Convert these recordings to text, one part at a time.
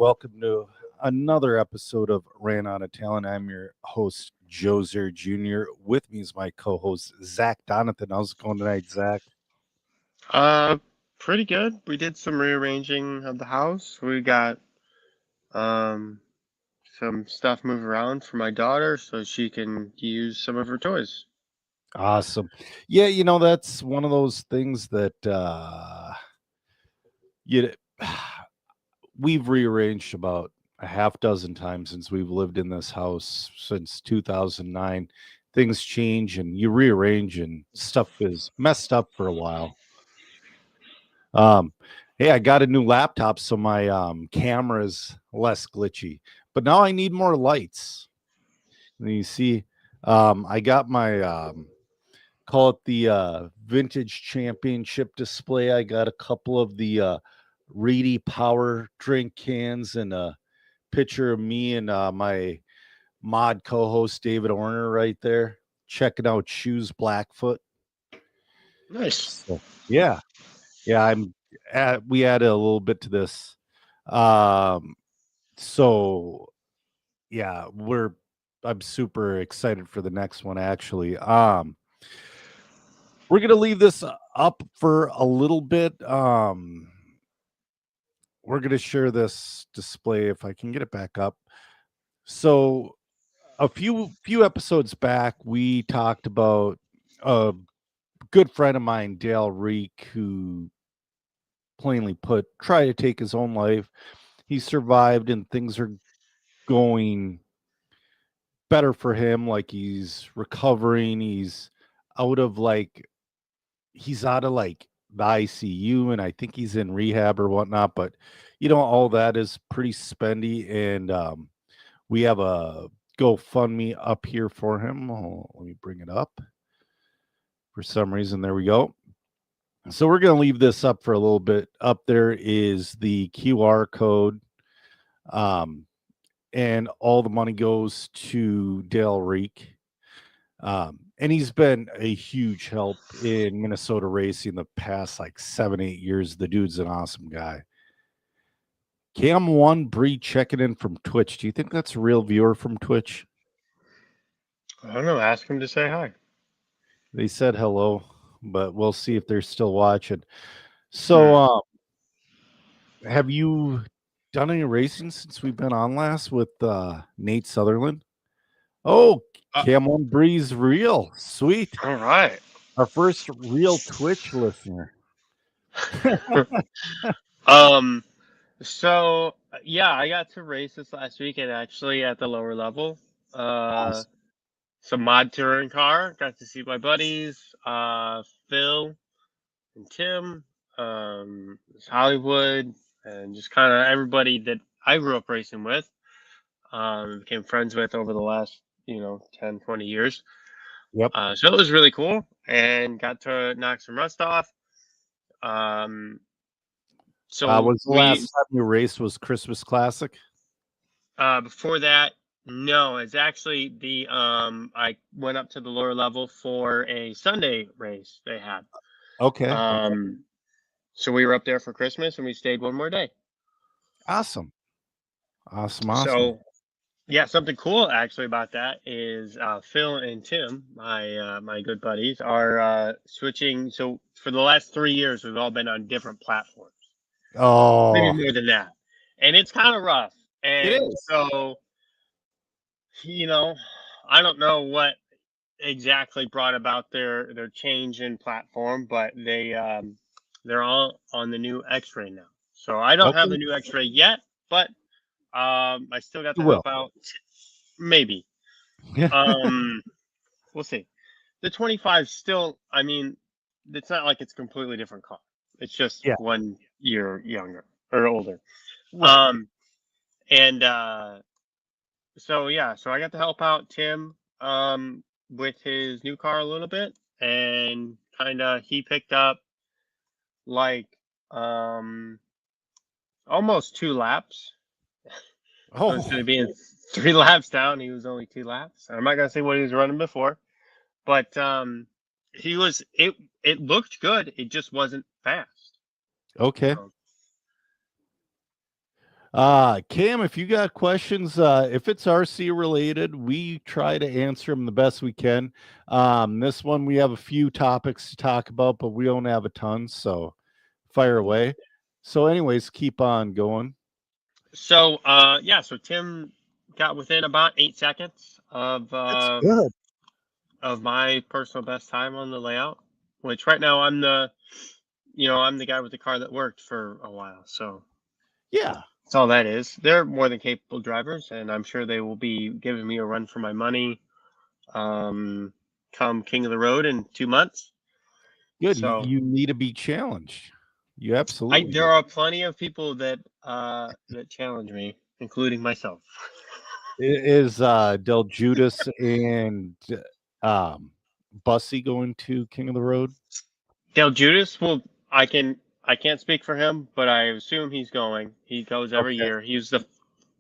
welcome to another episode of Ran Out of Talent. I'm your host, Joe Zer Jr. With me is my co-host, Zach Donathan. How's it going tonight, Zach? Uh, Pretty good. We did some rearranging of the house. We got um some stuff moved around for my daughter so she can use some of her toys. Awesome. Yeah, that's one of those things that you we've rearranged about a half dozen times since we've lived in this house since 2009. Things change and you rearrange and stuff is messed up for a while. Um, hey, I got a new laptop, so my camera's less glitchy. But now I need more lights. And you see, I got my call it the vintage championship display. I got a couple of the Reedy power drink cans and a picture of me and my mod co-host David Orner right there checking out Shoes Blackfoot. Nice. So yeah, yeah, we added a little bit to this. Um, so yeah, I'm super excited for the next one actually. We're gonna leave this up for a little bit. We're gonna share this display if I can get it back up. So a few episodes back, we talked about a good friend of mine, Dale Reek, who plainly put tried to take his own life. He survived and things are going better for him. Like he's recovering. He's out of like the ICU and I think he's in rehab or whatnot. But all that is pretty spendy. And we have a GoFundMe up here for him. Oh, let me bring it up. For some reason, there we go. So we're going to leave this up for a little bit. Up there is the QR code. Um, and all the money goes to Dale Reek. And he's been a huge help in Minnesota racing the past like 7-8 years. The dude's an awesome guy. Cam One Bree checking in from Twitch. Do you think that's a real viewer from Twitch? I don't know. Ask him to say hi. They said hello, but we'll see if they're still watching. Hmm. So, have you done any racing since we've been on last with Nate Sutherland? Oh, Uh, Cam One Bree's real. Sweet. all right. Our first real Twitch listener. um. Yeah, I got to race this last weekend actually at the lower level. Uh, Awesome. some mod touring car. Got to see my buddies, Phil and Tim, Hollywood, and just kind of everybody that I grew up racing with, became friends with over the last, 10, 20 years. Yep. So it was really cool and got to knock some rust off. Um, so Was the last time you raced was Christmas Classic? before that, no, it's actually I went up to the lower level for a Sunday race they had. Okay. Um, so we were up there for Christmas and we stayed one more day. Awesome. Awesome. Awesome. So yeah, something cool actually about that is Phil and Tim, my good buddies, are switching. So for the last 3 years, we've all been on different platforms, maybe Oh, more than that, and it's kind of rough. it And is. so, you know, I don't know what exactly brought about their change in platform, but they're all on the new X-Ray now. So I don't have Okay. the new X-Ray yet, but I still got You to will. help out. Maybe. Yeah. Um, we'll see. The 25 still, I mean, it's not like it's a completely different car. It's just Yeah. 1 year younger or older. Right. Um, and so yeah, so I got to help out Tim with his new car a little bit, and kind of he picked up like um almost 2 laps. So instead Oh, of being 3 laps down, he was only 2 laps. I'm not gonna say what he was running before, but he was it looked good. It just wasn't fast. okay. So Cam, if you got questions, if it's RC related, we try to answer them the best we can. This one we have a few topics to talk about, but we don't have a ton, so fire away. So, anyways, keep on going. So, so Tim got within about 8 seconds of That's good. of my personal best time on the layout, which right now I'm the guy with the car that worked for a while. So Yeah. that's all that is. They're more than capable drivers, and I'm sure they will be giving me a run for my money come King of the Road in 2 months. Good. So You need to be challenged. You absolutely there do. are plenty of people that challenge me, including myself. Is Del Judas and Bussy going to King of the Road? Dale Judas I can't speak for him, but I assume he's going. He goes every Okay. year. He's the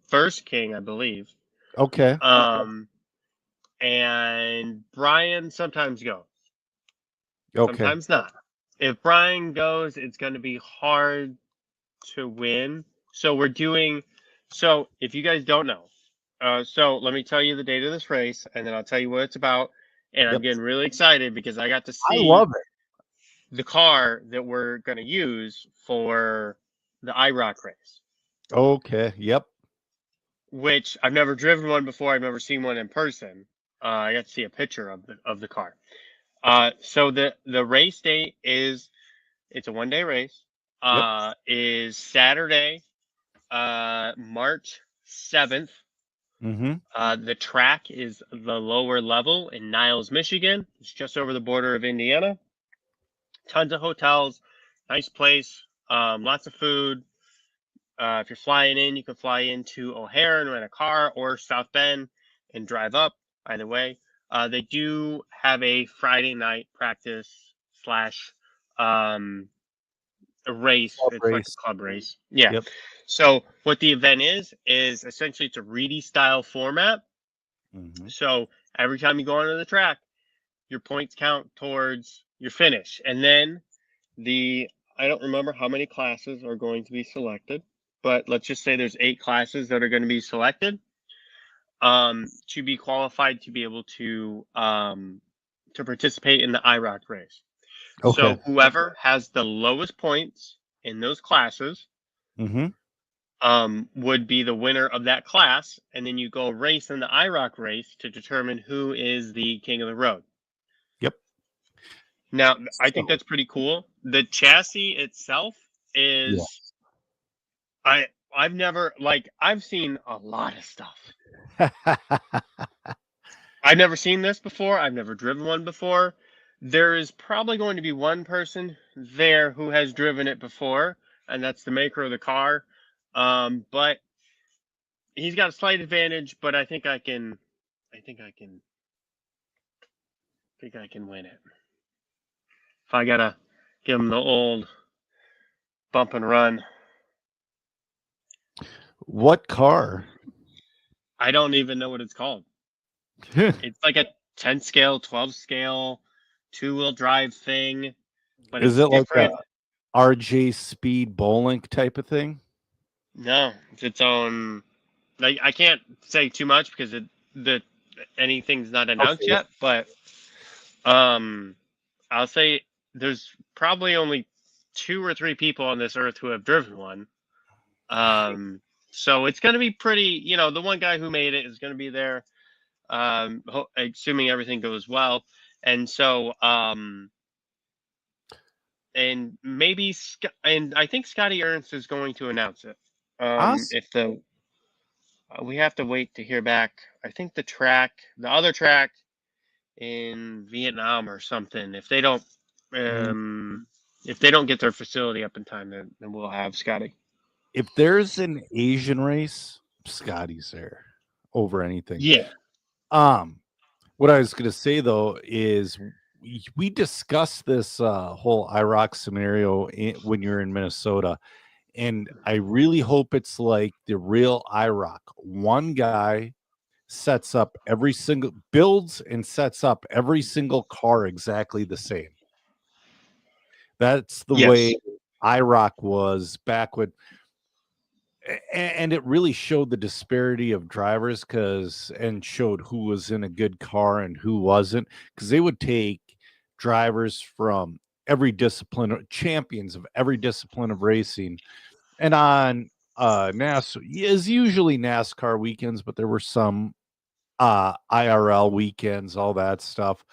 first king, I believe. Okay. And Brian sometimes goes. Okay. Sometimes not. If Brian goes, it's going to be hard to win. So if you guys don't know, so let me tell you the date of this race, and then I'll tell you what it's about. And I'm Yep. getting really excited because I got to I see love it. the car that we're going to use for the IROC race. Okay. Yep. Which I've never driven one before. I've never seen one in person. I got to see a picture of the car. So the race date it's a 1-day race. Is Saturday, March 7th. Mm-hmm. The track is the lower level in Niles, Michigan. It's just over the border of Indiana. Tons of hotels, nice place, lots of food. If you're flying in, you can fly into O'Hare and rent a car, or South Bend and drive up. Either way, they do have a Friday night practice slash a race. Club It's like race. a club race. Yeah. Yep. So what the event is essentially it's a Reedy style format. Mm-hmm. So every time you go onto the track, your points count towards your finish, and then I don't remember how many classes are going to be selected, but let's just say there's 8 classes that are going to be selected to be qualified to be able to participate in the IROC race. Okay. So whoever has the lowest points in those classes would be the winner of that class, and then you go race in the IROC race to determine who is the king of the road. Yep. Now, I think that's pretty cool. The chassis itself is I've seen a lot of stuff. I've never seen this before. I've never driven one before. There is probably going to be one person there who has driven it before, and that's the maker of the car. But he's got a slight advantage, but I think I can win it. If I gotta give him the old bump and run. What car? I don't even know what it's called. It's like a 10 scale, 12 scale, 2-wheel drive thing. But Is it's it like different. a RJ Speed Bowlink type of thing? No, it's its own. Like, I can't say too much because anything's not announced yet. But I'll say there's probably only 2 or 3 people on this earth who have driven one. So it's going to be pretty. The one guy who made it is going to be there. Assuming everything goes well, and so and maybe I think Scotty Ernst is going to announce it. Awesome. We have to wait to hear back. I think the other track in Vietnam or something. If they don't get their facility up in time, then we'll have Scotty. If there's an Asian race, Scotty's there over anything. Yeah. What I was going to say though is we discussed this whole IROC scenario when you're in Minnesota, and I really hope it's like the real IROC. One guy builds and sets up every single car exactly the same. That's the way IROC was back when. And it really showed the disparity of drivers and showed who was in a good car and who wasn't, because they would take drivers from every discipline, champions of every discipline of racing. And on NAS is usually NASCAR weekends, but there were some IRL weekends, all that stuff.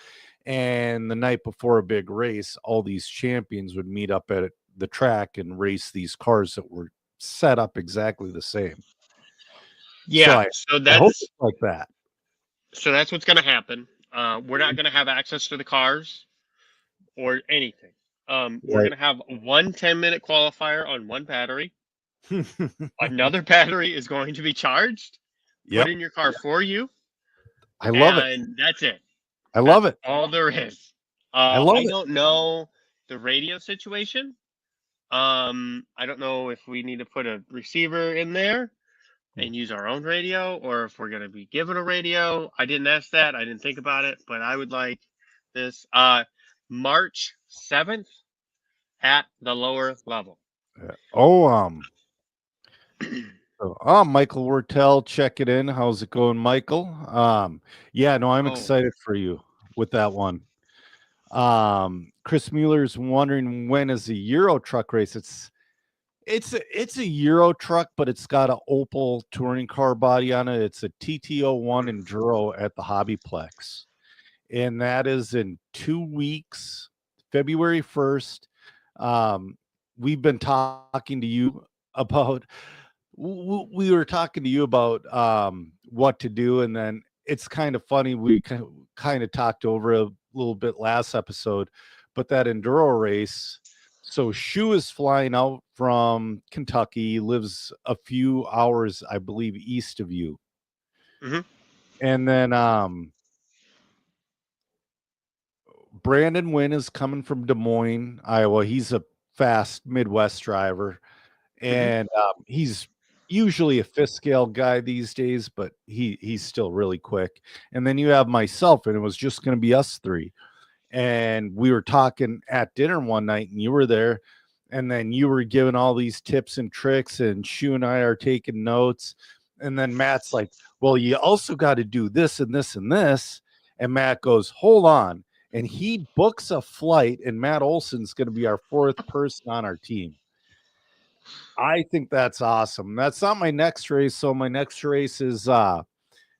And the night before a big race, all these champions would meet up at the track and race these cars that were set up exactly the same. So Yeah, I hope it's like that. so that's what's going to happen. We're not going to have access to the cars or anything. We're Right. going to have one 10-minute qualifier on one battery. Another battery is going to be charged, Yep. put in your car for you. I love it. And that's it. I love it. All there is. I love it. don't know the radio situation. I don't know if we need to put a receiver in there and use our own radio, or if we're going to be given a radio. I didn't ask that. I didn't think about it, but I would like this. March 7th at the lower level. Oh, Michael Wortel, check it in. How's it going, Michael? Yeah, no, I'm excited for you with that one. Chris Mueller's wondering, when is the Euro truck race? It's a Euro truck, but it's got an Opel touring car body on it. It's a TT01 Enduro at the Hobbyplex, and that is in 2 weeks, February 1st. We've been talking to you about. We were talking to you about what to do, and then it's kind of funny. We kind of talked over a little bit last episode, but that enduro race. So Shu is flying out from Kentucky, lives a few hours, I believe, east of you. Mm-hmm. And then Brandon Wynn is coming from Des Moines, Iowa. He's a fast Midwest driver, and he's usually a fifth scale guy these days, but he's still really quick. And then you have myself, and it was just going to be us three. And we were talking at dinner one night, and you were there, and then you were giving all these tips and tricks, and Shu and I are taking notes. And then Matt's like, well, you also got to do this and this and this. And Matt goes, hold on. And he books a flight, and Matt Olson's going to be our fourth person on our team. I think that's awesome. That's not my next race. So my next race is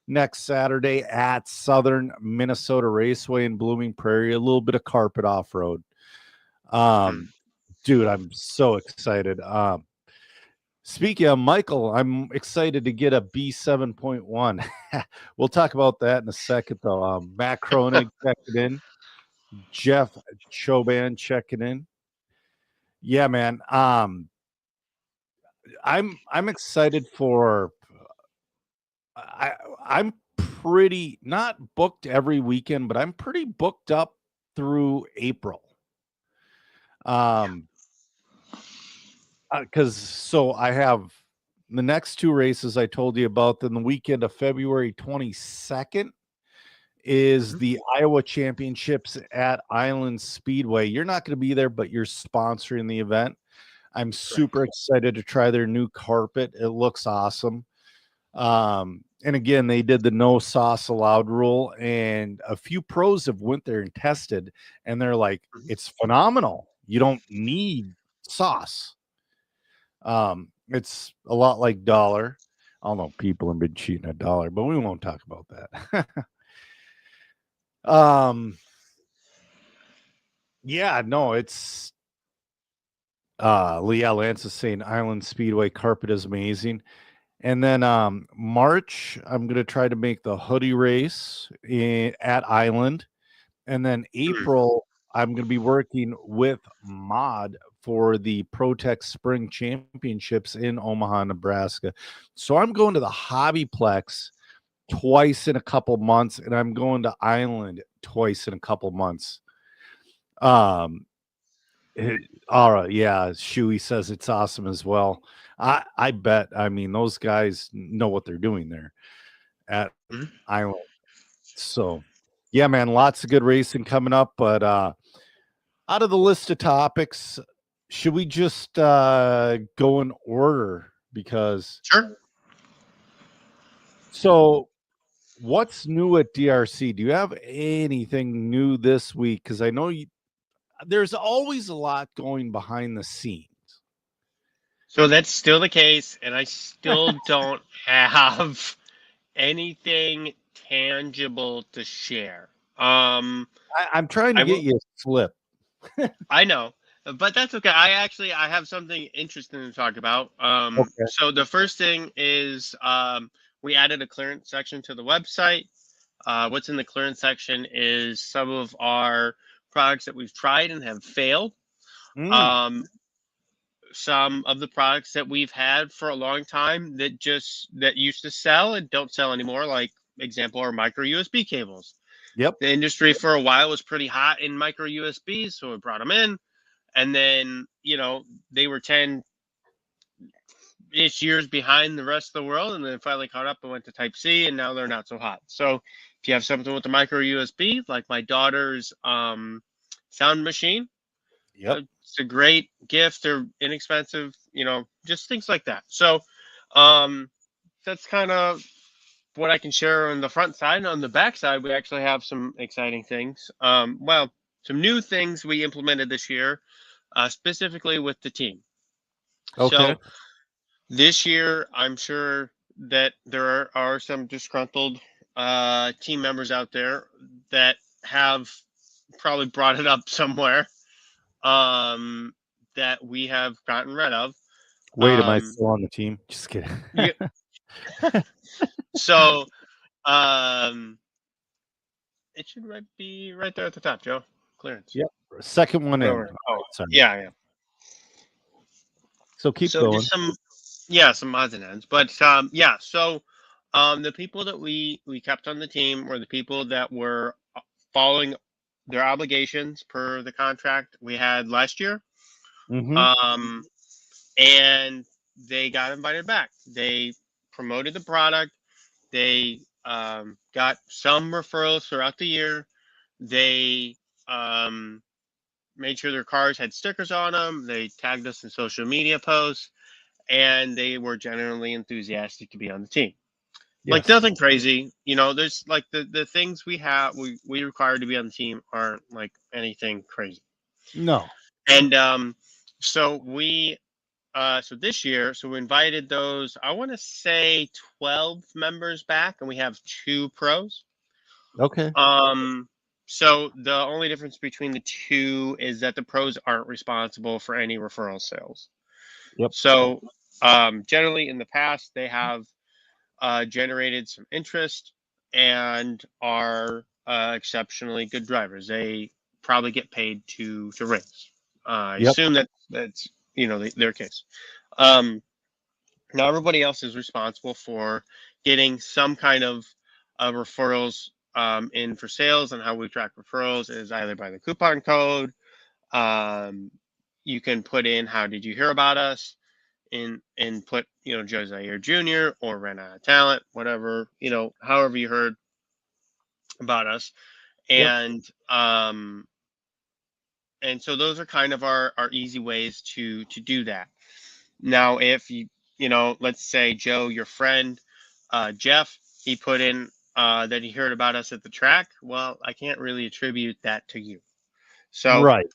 next Saturday at Southern Minnesota Raceway in Blooming Prairie, a little bit of carpet off-road. Dude, I'm so excited. Speaking of Michael, I'm excited to get a B7.1. We'll talk about that in a second, though. Matt Kronig checking in. Jeff Choban checking in. Yeah, man. I'm excited for. I'm pretty not booked every weekend, but I'm pretty booked up through April. Because so I have the next two races I told you about. Then the weekend of February 22nd is the Iowa Championships at Island Speedway. You're not going to be there, but you're sponsoring the event. I'm super excited to try their new carpet. It looks awesome. And again, they did the no sauce allowed rule, and a few pros have went there and tested, and they're like, it's phenomenal. You don't need sauce. It's a lot like Dollar. I don't know, people have been cheating at Dollar, but we won't talk about that. Yeah, no, it's Leah Lance is saying Island Speedway carpet is amazing. And then March, I'm going to try to make the hoodie race at Island. And then April, I'm going to be working with Mod for the ProTech Spring Championships in Omaha, Nebraska. So I'm going to the Hobbyplex twice in a couple months, and I'm going to Island twice in a couple months. All right, yeah, Shuey says it's awesome as well. I bet. I mean, those guys know what they're doing there at Island. So, yeah, man, lots of good racing coming up. But out of the list of topics, should we just go in order because Sure. so what's new at DRC? Do you have anything new this week? Because I know there's always a lot going behind the scenes. So that's still the case, and I still don't have anything tangible to share. I'm trying to I get will. you a slip. I know, but that's okay. I have something interesting to talk about. Okay. So the first thing is we added a clearance section to the website. What's in the clearance section is some of our products that we've tried and have failed. Um, some of the products that we've had for a long time that used to sell and don't sell anymore, like example, are micro USB cables. Yep. The industry for a while was pretty hot in micro USBs, so we brought them in, and then they were 10-ish years behind the rest of the world, and then finally caught up and went to Type C, and now they're not so hot. So if you have something with the micro USB, like my daughter's sound machine, Yep. it's a great gift. They're inexpensive, just things like that. So that's kind of what I can share on the front side. On the back side, we actually have some exciting things. Well, some new things we implemented this year, specifically with the team. Okay. So this year, I'm sure that there are some disgruntled team members out there that have probably brought it up somewhere, that we have gotten rid of. Wait, am I still on the team? Just kidding. Yeah. So it should be right there at the top, Joe. Clearance. Yep. Second one in. Oh, sorry. yeah. So keep So going. just some odds and ends, but yeah. So the people that we kept on the team were the people that were following their obligations per the contract we had last year. And they got invited back. They promoted the product. They got some referrals throughout the year. They made sure their cars had stickers on them. They tagged us in social media posts, and they were generally enthusiastic to be on the team. Yes. Like nothing crazy, there's like the things we require to be on the team aren't like anything crazy. No. And so this year, we invited those, I want to say 12 members back, and we have 2 pros. Okay. So the only difference between the 2 is that the pros aren't responsible for any referral sales. Yep. So generally in the past, they have generated some interest and are exceptionally good drivers. They probably get paid to race. I assume that's their case. Now everybody else is responsible for getting some kind of referrals in for sales, and how we track referrals is either by the coupon code. You can put in how did you hear about us, and put Joe Zaire Jr. or Ran Out of Talent, whatever, however you heard about us. And and so those are kind of our easy ways to do that. Now, if let's say Joe, your friend Jeff, he put in that he heard about us at the track. Well, I can't really attribute that to you. So right.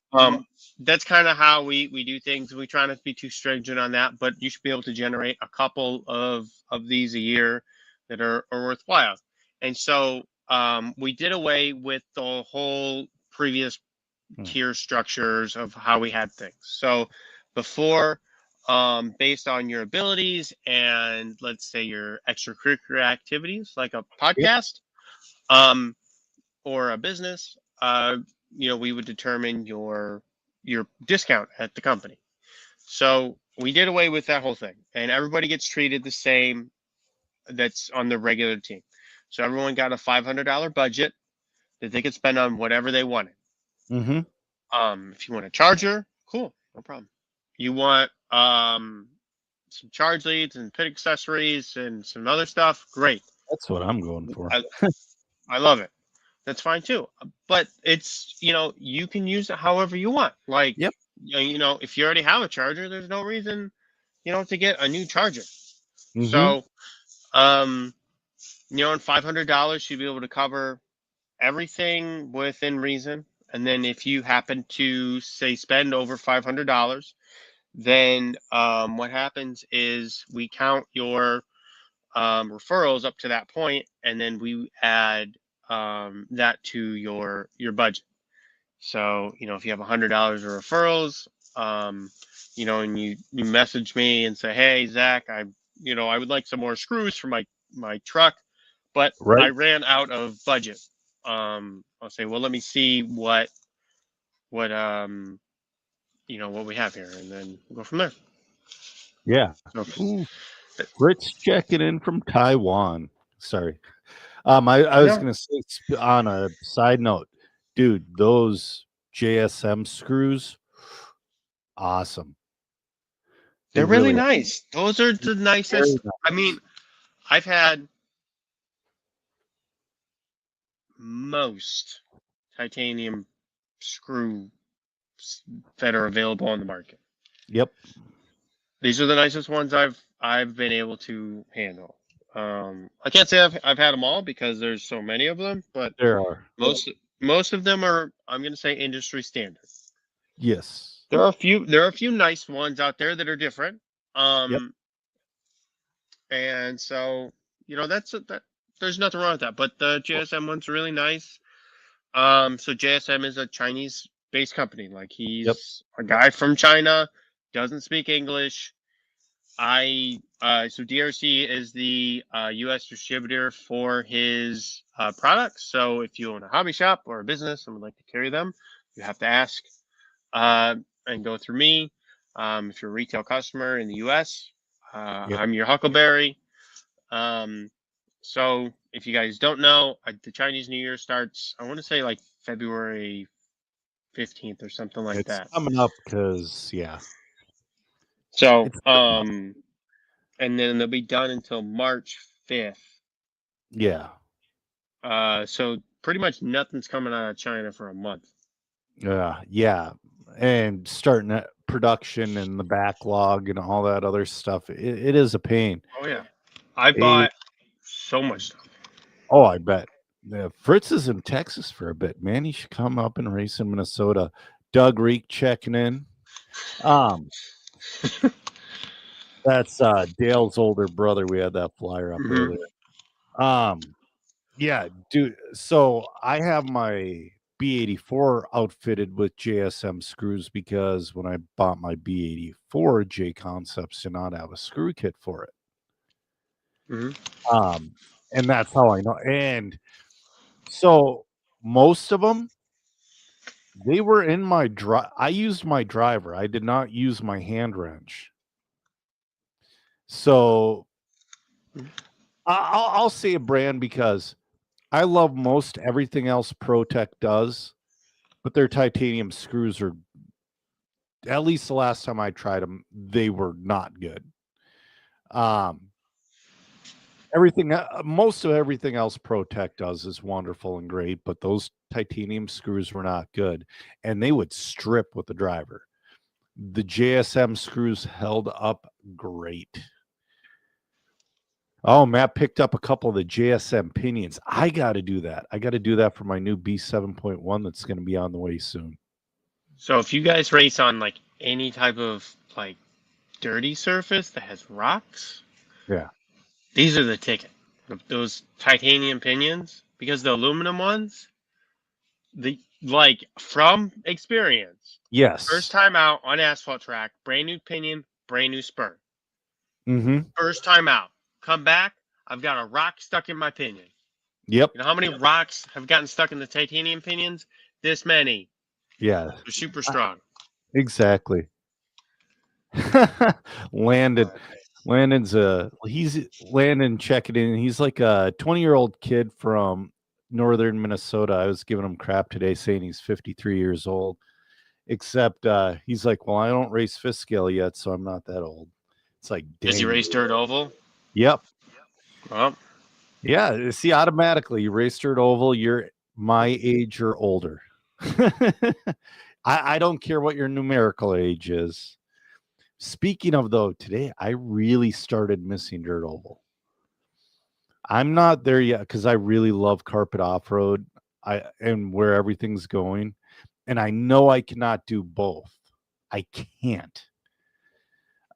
That's kind of how we do things. We try not to be too stringent on that, but you should be able to generate a couple of these a year that are worthwhile. And so we did away with the whole previous tier structures of how we had things. So before, based on your abilities and let's say your extracurricular activities, like a podcast, or a business, we would determine your discount at the company. So we did away with that whole thing, and everybody gets treated the same that's on the regular team. So everyone got a $500 budget that they could spend on whatever they wanted. If you want a charger, cool, no problem. You want some charge leads and pit accessories and some other stuff, great. That's what I'm going for. I love it. That's fine too. But it's, you can use it however you want. Like, if you already have a charger, there's no reason to get a new charger. Mm-hmm. So, and $500, you'll be able to cover everything within reason. And then if you happen to say spend over $500, then what happens is we count your referrals up to that point, and then we add that to your budget. So if you have $100 of referrals, and you message me and say, hey Zach, I would like some more screws for my truck, but Right. I ran out of budget. I'll say, well, let me see what what we have here, and then we'll go from there. Yeah. So, Ooh, Fritz checking in from Taiwan. Sorry. I was No. gonna say on a side note, dude, those JSM screws, awesome. They They're really are. nice. Those are the nicest. Very I mean, I've had most titanium screws that are available on the market. Yep. These are the nicest ones I've been able to handle. I can't say I've had them all because there's so many of them, but There are. most of them are, I'm going to say, industry standard. Yes. There are a few nice ones out there that are different. Yep. And so that there's nothing wrong with that. But the JSM one's really nice. So JSM is a Chinese-based company. Like, he's a guy from China, doesn't speak English. So DRC is the U.S. distributor for his products. So if you own a hobby shop or a business and would like to carry them, you have to ask and go through me. If you're a retail customer in the U.S., I'm your Huckleberry. So if you guys don't know, the Chinese New Year starts, I want to say, like February 15th or something like that. It's coming up because, yeah. So, and then they'll be done until March 5th. Yeah. So pretty much nothing's coming out of China for a month. Yeah. And starting that production and the backlog and all that other stuff, it is a pain. Oh, yeah. I bought so much stuff. Oh, I bet. Fritz is in Texas for a bit, man. He should come up and race in Minnesota. Doug Reek checking in. That's Dale's older brother. We had that flyer up earlier. Yeah, dude. So I have my B84 outfitted with JSM screws because when I bought my B84, J Concepts did not have a screw kit for it. And that's how I know. And so most of them, they were in my I used my driver. I did not use my hand wrench. So I'll say a brand because I love most everything else ProTech does, but their titanium screws are, at least the last time I tried them, they were not good. Most of everything else ProTech does is wonderful and great, but those titanium screws were not good, and they would strip with the driver. The JSM screws held up great. Oh, Matt picked up a couple of the JSM pinions. I got to do that. I got to do that for my new B7.1 that's going to be on the way soon. So if you guys race on like any type of like dirty surface that has rocks, yeah, these are the ticket. Those titanium pinions, because the aluminum ones, from experience. Yes. First time out on asphalt track, brand new pinion, brand new spur. First time out. Come back, I've got a rock stuck in my pinion. Yep. You know how many rocks have gotten stuck in the titanium pinions? This many. Yeah. They're super strong. Exactly. Landon checking in. He's like a 20-year-old kid from northern Minnesota. I was giving him crap today saying he's 53 years old. Except he's like, well, I don't race fifth scale yet, so I'm not that old. It's like, dang. Does he race dirt oval? Yep. Well, yeah. See, automatically, you race dirt oval, you're my age or older. I don't care what your numerical age is. Speaking of though, today I really started missing dirt oval. I'm not there yet because I really love carpet off road. And where everything's going, and I know I cannot do both. I can't.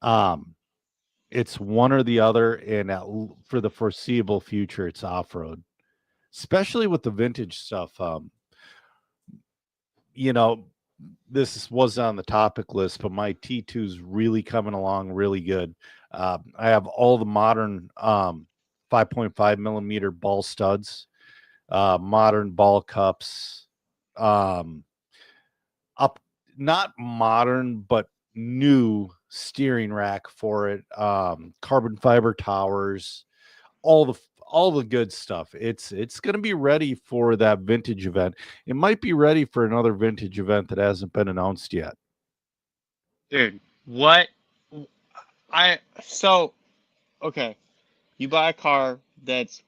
Um, it's one or the other, and for the foreseeable future, it's off road, especially with the vintage stuff. You know, this was on the topic list, but my T2 is really coming along really good. I have all the modern 5.5 millimeter ball studs, modern ball cups, up not modern but new steering rack for it, carbon fiber towers, all the good stuff. It's going to be ready for that vintage event. It might be ready for another vintage event that hasn't been announced yet. Dude, what so okay, you buy a car that's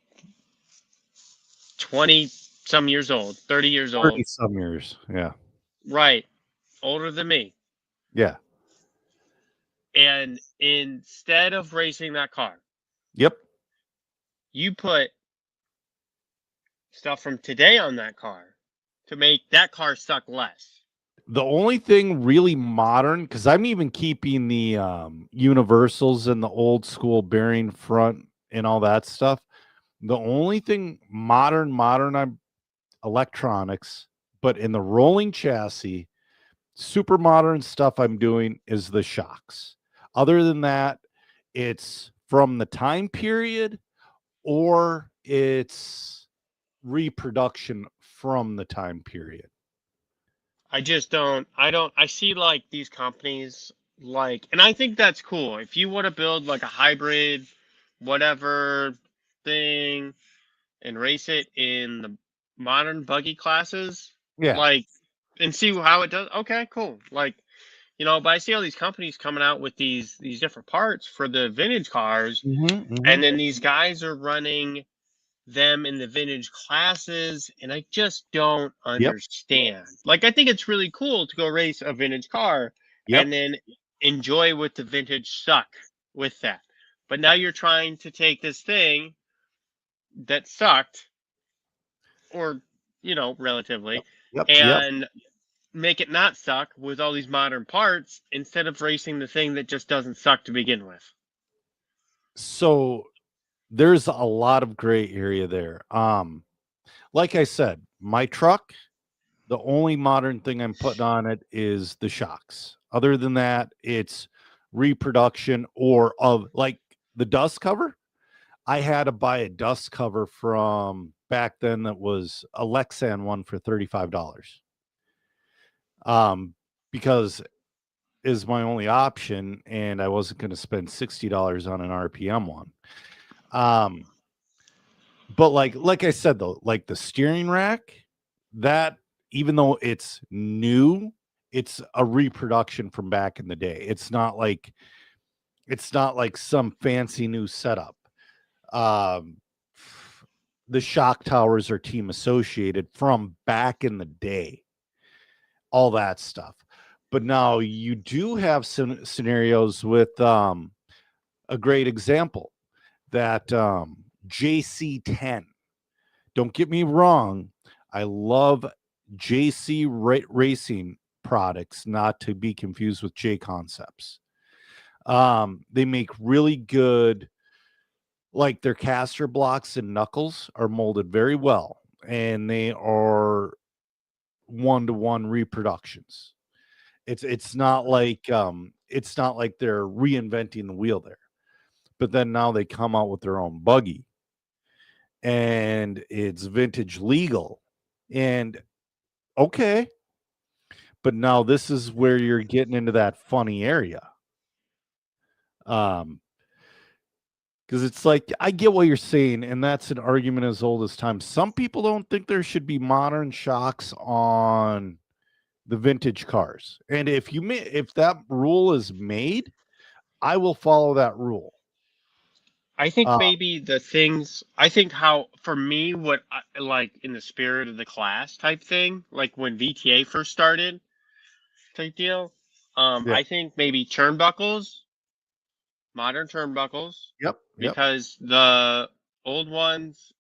20 some years old, 30 years 30 old, some years. Yeah. right? Older than me. Yeah. And instead of racing that car, Yep. you put stuff from today on that car to make that car suck less. The only thing really modern, because I'm even keeping the universals and the old school bearing front and all that stuff. The only thing modern, I'm electronics, but in the rolling chassis, super modern stuff I'm doing is the shocks. Other than that, it's from the time period or it's reproduction from the time period. I see like these companies like, and I think that's cool. If you want to build like a hybrid, whatever thing and race it in the modern buggy classes, Yeah. like, and see how it does. Okay, cool. Like, but I see all these companies coming out with these different parts for the vintage cars, and then these guys are running them in the vintage classes, and I just don't Yep. understand. Like, I think it's really cool to go race a vintage car Yep. and then enjoy what the vintage suck with that. But now you're trying to take this thing that sucked, or relatively, Yep. Yep. and make it not suck with all these modern parts instead of racing the thing that just doesn't suck to begin with. So there's a lot of gray area there. Like I said, my truck, the only modern thing I'm putting on it is the shocks. Other than that, it's reproduction or of like the dust cover. I had to buy a dust cover from back then that was a Lexan one for $35. Because is my only option, and I wasn't going to spend $60 on an RPM one. But like I said though, like the steering rack, that even though it's new, it's a reproduction from back in the day. It's not like some fancy new setup. Um, the shock towers are team associated from back in the day, all that stuff. But now you do have some scenarios with a great example that JC10. Don't get me wrong, I love JC Racing products, not to be confused with J Concepts. They make really good, like their caster blocks and knuckles are molded very well, and they are one-to-one reproductions. It's not like they're reinventing the wheel there. But then now they come out with their own buggy, and it's vintage legal, and okay, but now this is where you're getting into that funny area. Because it's like, I get what you're saying, and that's an argument as old as time. Some people don't think there should be modern shocks on the vintage cars, and if that rule is made, I will follow that rule. I think maybe I think how, for me, what I like in the spirit of the class type thing, like when VTA first started type deal, Yeah. I think maybe turnbuckles, modern turnbuckles, Yep. because the old ones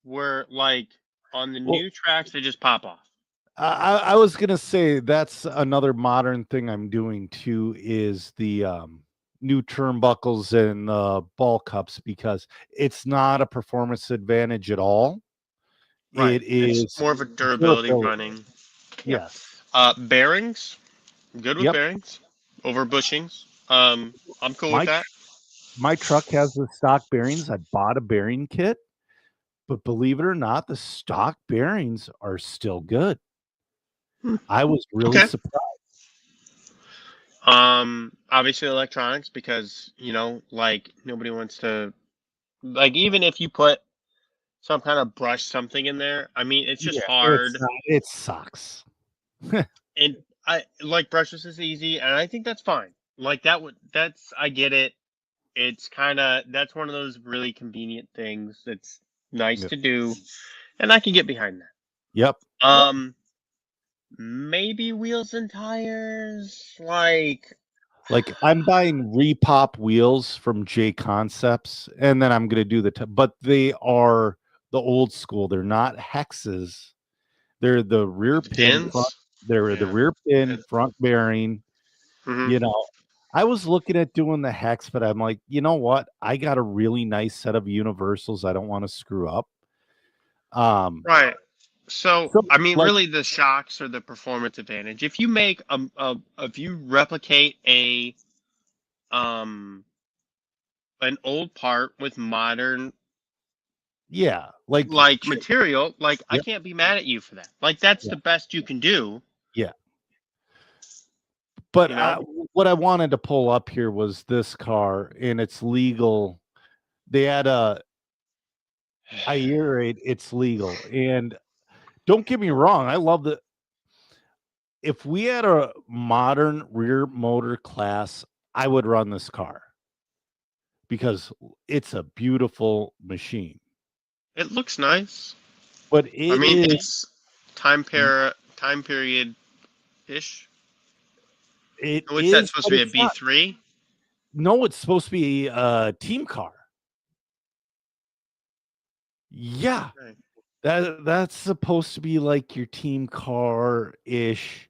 were like on the Well, new tracks, they just pop off. I was gonna say that's another modern thing I'm doing too is the new turnbuckles and ball cups because it's not a performance advantage at all. Right. It It's is more of a durability durability. running. Yeah. Yes. Bearings, good with Yep. bearings over bushings. I'm cool with My that. my truck has the stock bearings. I bought a bearing kit, but believe it or not, the stock bearings are still good. Hmm. I was really Okay. surprised. Obviously electronics because, like nobody wants to, like, even if you put some kind of brush something in there, I mean, it's just Yeah, it's hard. not, it sucks. And I like brushless is easy, and I think that's fine. Like I get it. It's kind of, that's one of those really convenient things that's nice Yep. to do, and I can get behind that. Yep. Maybe wheels and tires, like, Like I'm buying repop wheels from J Concepts, and then I'm gonna do but they are the old school. They're not hexes. They're the rear the pin front. pins. They're the Yeah. rear pin front bearing. Hmm. You know, I was looking at doing the hex, but I'm like, you know what? I got a really nice set of universals. I don't want to screw up. Right. So, So I mean, like, really, the shocks are the performance advantage. If you make if you replicate um an old part with modern yeah, like material, like I yep, can't be mad at you for that. Like that's yeah, the best you can do, yeah. But you know? what I wanted to pull up here was this car, and it's legal. They had I iterate it's legal. And don't get me wrong, I love the if we had a modern rear motor class, I would run this car because it's a beautiful machine. It looks nice. But I it mean, is it's time period ish. it What's that is, supposed but to be, a it's not. B3? No, it's supposed to be a team car. Yeah. Right. That's supposed to be like your team car ish.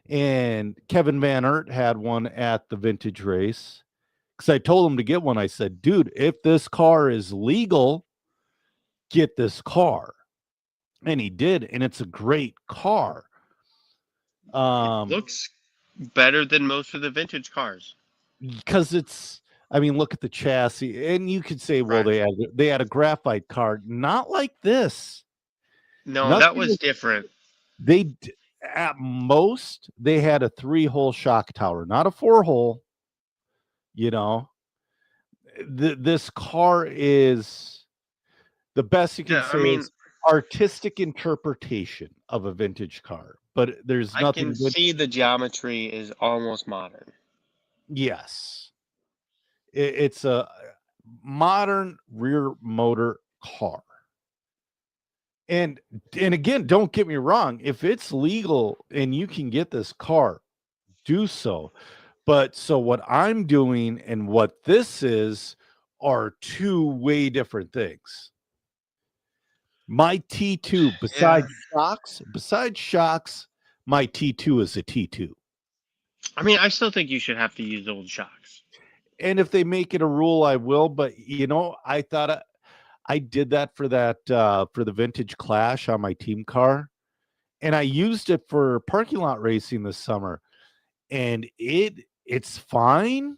And Kevin Van Aert had one at the vintage race because I told him to get one. I said, dude, if this car is legal, get this car. And he did. And it's a great car. It Um, looks better than most of the vintage cars. because it's, I mean, look at the chassis. And you could say, well, Right. they had a graphite car, not like this. No, that Nothing. was different. They at most they had a 3-hole shock tower, not a 4-hole. You know, this car is the best you can Yeah, I say mean, is artistic interpretation of a vintage car, but there's I can nothing good. see the geometry is almost modern. Yes, it's a modern rear motor car. And again, don't get me wrong, if it's legal and you can get this car, do so. But so what I'm doing and what this is are two way different things. My T2, Yeah. besides shocks, my T2 is a T2. I mean, I still think you should have to use old shocks. And if they make it a rule, I will. But you know, I thought I did that for the vintage Clash on my team car, and I used it for parking lot racing this summer, and it's fine,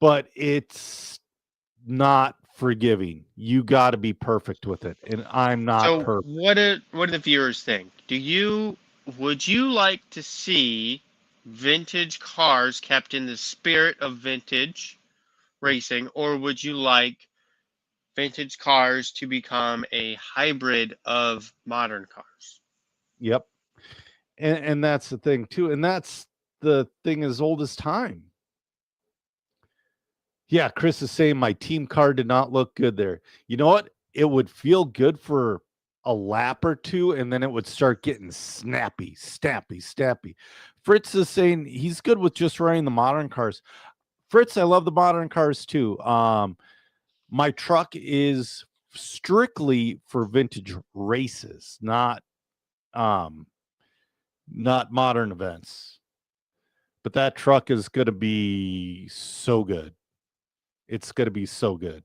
but it's not forgiving. You got to be perfect with it, and I'm not So, perfect. what do the viewers think? Would you like to see vintage cars kept in the spirit of vintage racing, or would you like vintage cars to become a hybrid of modern cars? Yep. And that's the thing too. And that's the thing as old as time. Yeah, Chris is saying my team car did not look good there. You know what? It would feel good for a lap or two, and then it would start getting snappy. Fritz is saying he's good with just running the modern cars. Fritz, I love the modern cars too. My truck is strictly for vintage races, not modern events. But that truck is going to be so good. It's going to be so good.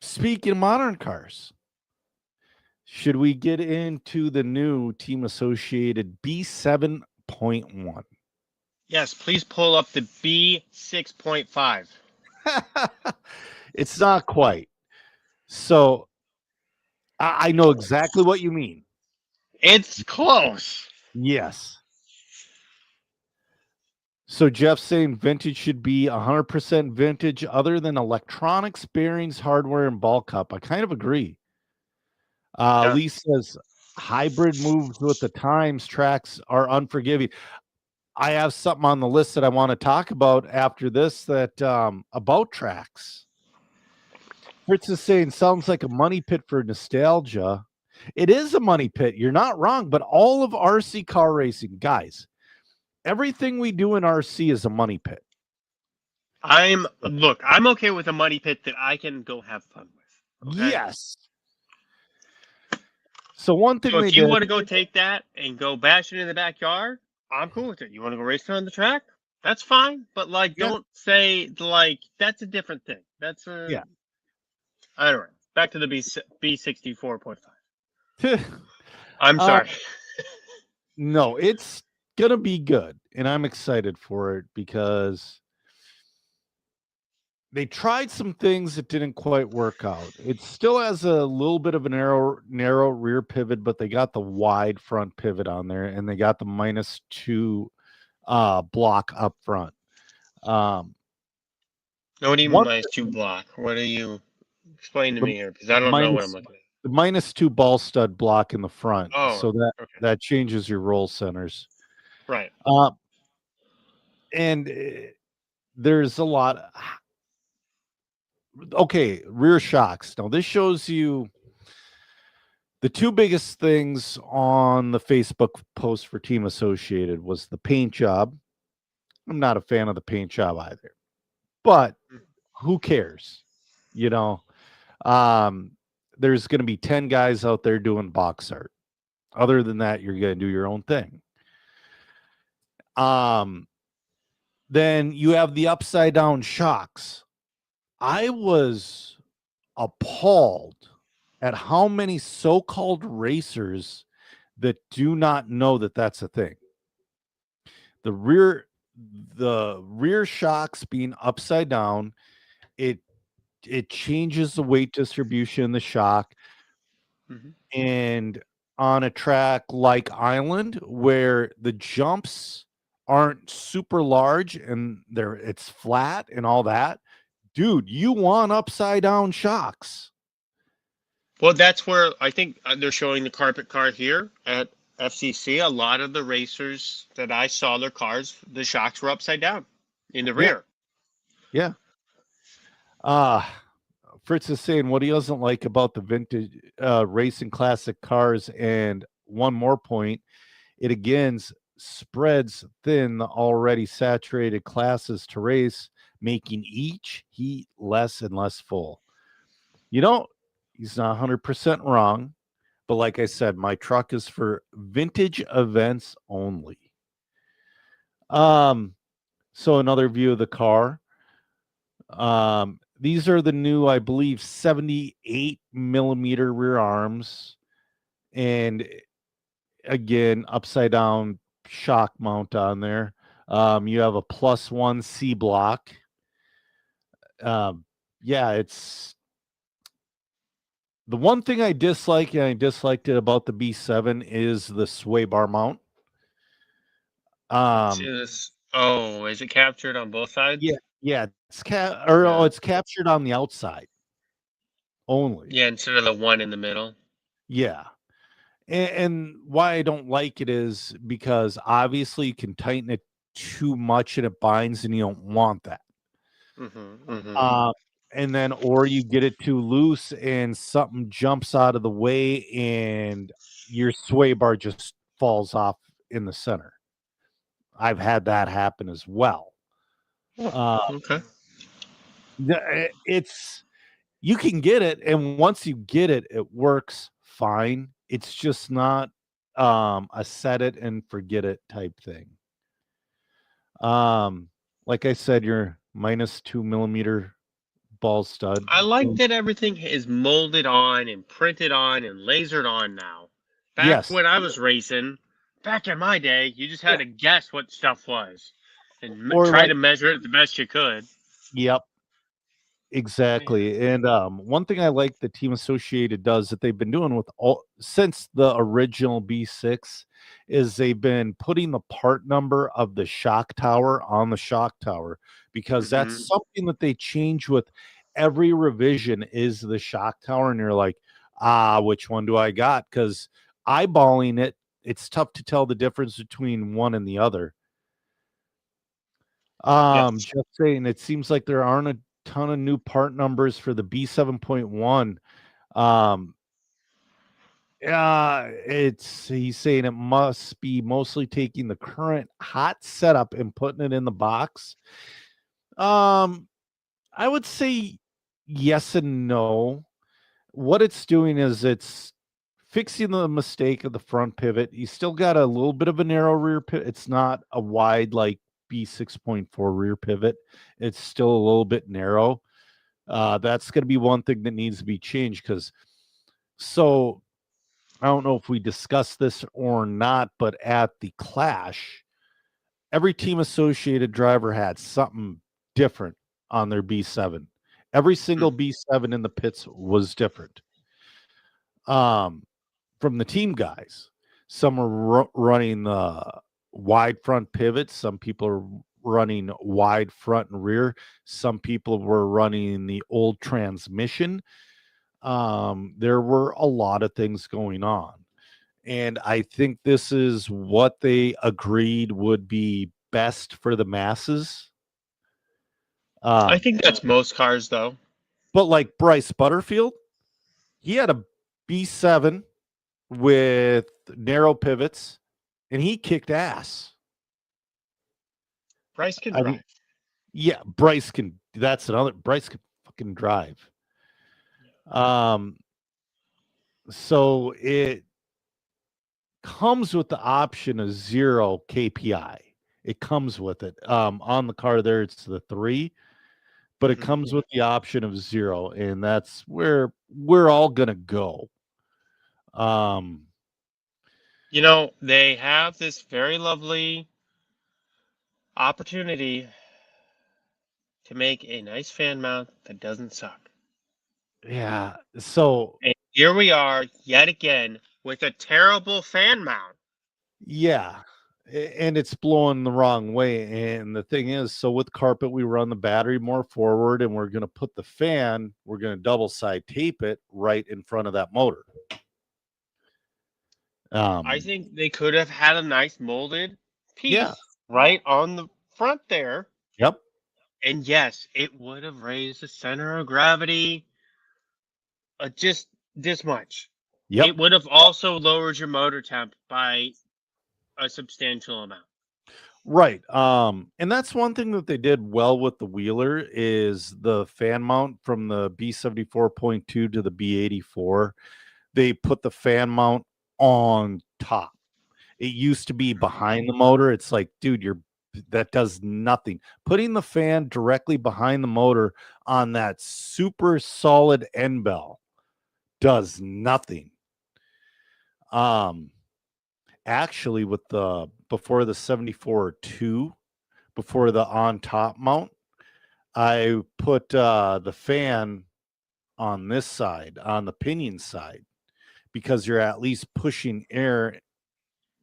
Speaking of modern cars, should we get into the new Team Associated B7.1? Yes, please pull up the B6.5. It's not quite. So I know exactly what you mean. It's close. Yes. So Jeff's saying vintage should be 100% vintage other than electronics, bearings, hardware, and ball cup. I kind of agree. Yeah. Lee says hybrid moves with the times, tracks are unforgiving. I have something on the list that I want to talk about after this that about tracks. Fritz is saying sounds like a money pit for nostalgia. It is a money pit. You're not wrong, but all of RC car racing, guys, everything we do in RC is a money pit. I'm okay with a money pit that I can go have fun with. Okay? Yes. So one thing So they if you did, want to go take that and go bash it in the backyard, I'm cool with it. You want to go race it on the track? That's fine. But like, Yeah. don't say like that's a different thing. That's a Yeah. I don't know. Back to the B64.5. I'm sorry. No, it's gonna be good, and I'm excited for it because they tried some things that didn't quite work out. It still has a little bit of a narrow rear pivot, but they got the wide front pivot on there, and they got the -2 block up front. No, what do you mean -2 block? What are you explain to me here? Because I don't know what I'm looking at. The -2 ball stud block in the front, Oh, so okay. that changes your roll centers. Right. And there's a lot. Okay, rear shocks. Now this shows you the two biggest things on the Facebook post for Team Associated was the paint job. I'm not a fan of the paint job either, but who cares? You know, there's going to be 10 guys out there doing box art. Other than that, you're going to do your own thing. Then you have the upside down shocks. I was appalled at how many so-called racers that do not know that that's a thing. The rear shocks being upside down, it changes the weight distribution in the shock. Mm-hmm. And on a track like Island, where the jumps aren't super large and it's flat and all that, dude, you want upside down shocks. Well, that's where I think they're showing the carpet car here at FCC. A lot of the racers that I saw their cars, the shocks were upside down in the rear. Yeah. Fritz is saying what he doesn't like about the vintage racing classic cars. And one more point, it again spreads thin the already saturated classes to race, making each heat less and less full. You know, he's not 100% wrong, but like I said, my truck is for vintage events only. So another view of the car. These are the new, I believe, 78 millimeter rear arms. And again, upside down shock mount on there. You have a +1 C block. Yeah, it's the one thing I dislike, and I disliked it about the B7 is the sway bar mount. Is it captured on both sides? Yeah, it's it's captured on the outside only. Yeah, instead of the one in the middle. Yeah. And why I don't like it is because obviously you can tighten it too much and it binds, and you don't want that. And then, or you get it too loose and something jumps out of the way and your sway bar just falls off in the center. I've had that happen as well. Okay. It's you can get it, and once you get it, it works fine. It's just not a set it and forget it type thing. Like I said, your -2 mm ball stud. I like that everything is molded on and printed on and lasered on now. Back Yes. when I was racing, back in my day, you just had to guess what stuff was and Or try like, to measure it the best you could. yep, exactly. And one thing I like the Team Associated does that they've been doing with all since the original B6 is they've been putting the part number of the shock tower on the shock tower, because that's something that they change with every revision is the shock tower. And you're like, which one do I got? Because eyeballing it, it's tough to tell the difference between one and the other. Yes. Just saying, it seems like there aren't a ton of new part numbers for the B7.1. He's saying it must be mostly taking the current hot setup and putting it in the box. I would say yes and no. What it's doing is it's fixing the mistake of the front pivot. You still got a little bit of a narrow rear pivot. It's not a wide like B6.4 rear pivot. It's still a little bit narrow. That's going to be one thing that needs to be changed, because so I don't know if we discussed this or not, but at the Clash, every Team Associated driver had something different on their B7. Every single B7 in the pits was different. From the team guys, some are running the wide front pivots. Some people are running wide front and rear. Some people were running the old transmission. There were a lot of things going on. And I think this is what they agreed would be best for the masses. I think that's most cars, though. But like Bryce Butterfield, he had a B7 with narrow pivots, and he kicked ass. Bryce can drive. Yeah, Bryce can. That's another. Bryce can fucking drive. So it comes with the option of 0 KPI. It comes with it. On the car there, it's the 3, but it comes with the option of 0, and that's where we're all gonna go. You know, they have this very lovely opportunity to make a nice fan mount that doesn't suck. Yeah. So And here we are yet again with a terrible fan mount. yeah, and it's blowing the wrong way. And the thing is, so with carpet, we run the battery more forward, and we're going to put the fan, we're going to double side tape it right in front of that motor. I think they could have had a nice molded piece right on the front there. Yep. And yes, it would have raised the center of gravity just this much. Yep. It would have also lowered your motor temp by a substantial amount. Right. And that's one thing that they did well with the Wheeler is the fan mount from the B74.2 to the B84. They put the fan mount on top. It used to be behind the motor. It's like, dude, that does nothing. Putting the fan directly behind the motor on that super solid end bell does nothing. Actually, with the before the 74.2, before the on top mount, I put the fan on this side, on the pinion side, because you're at least pushing air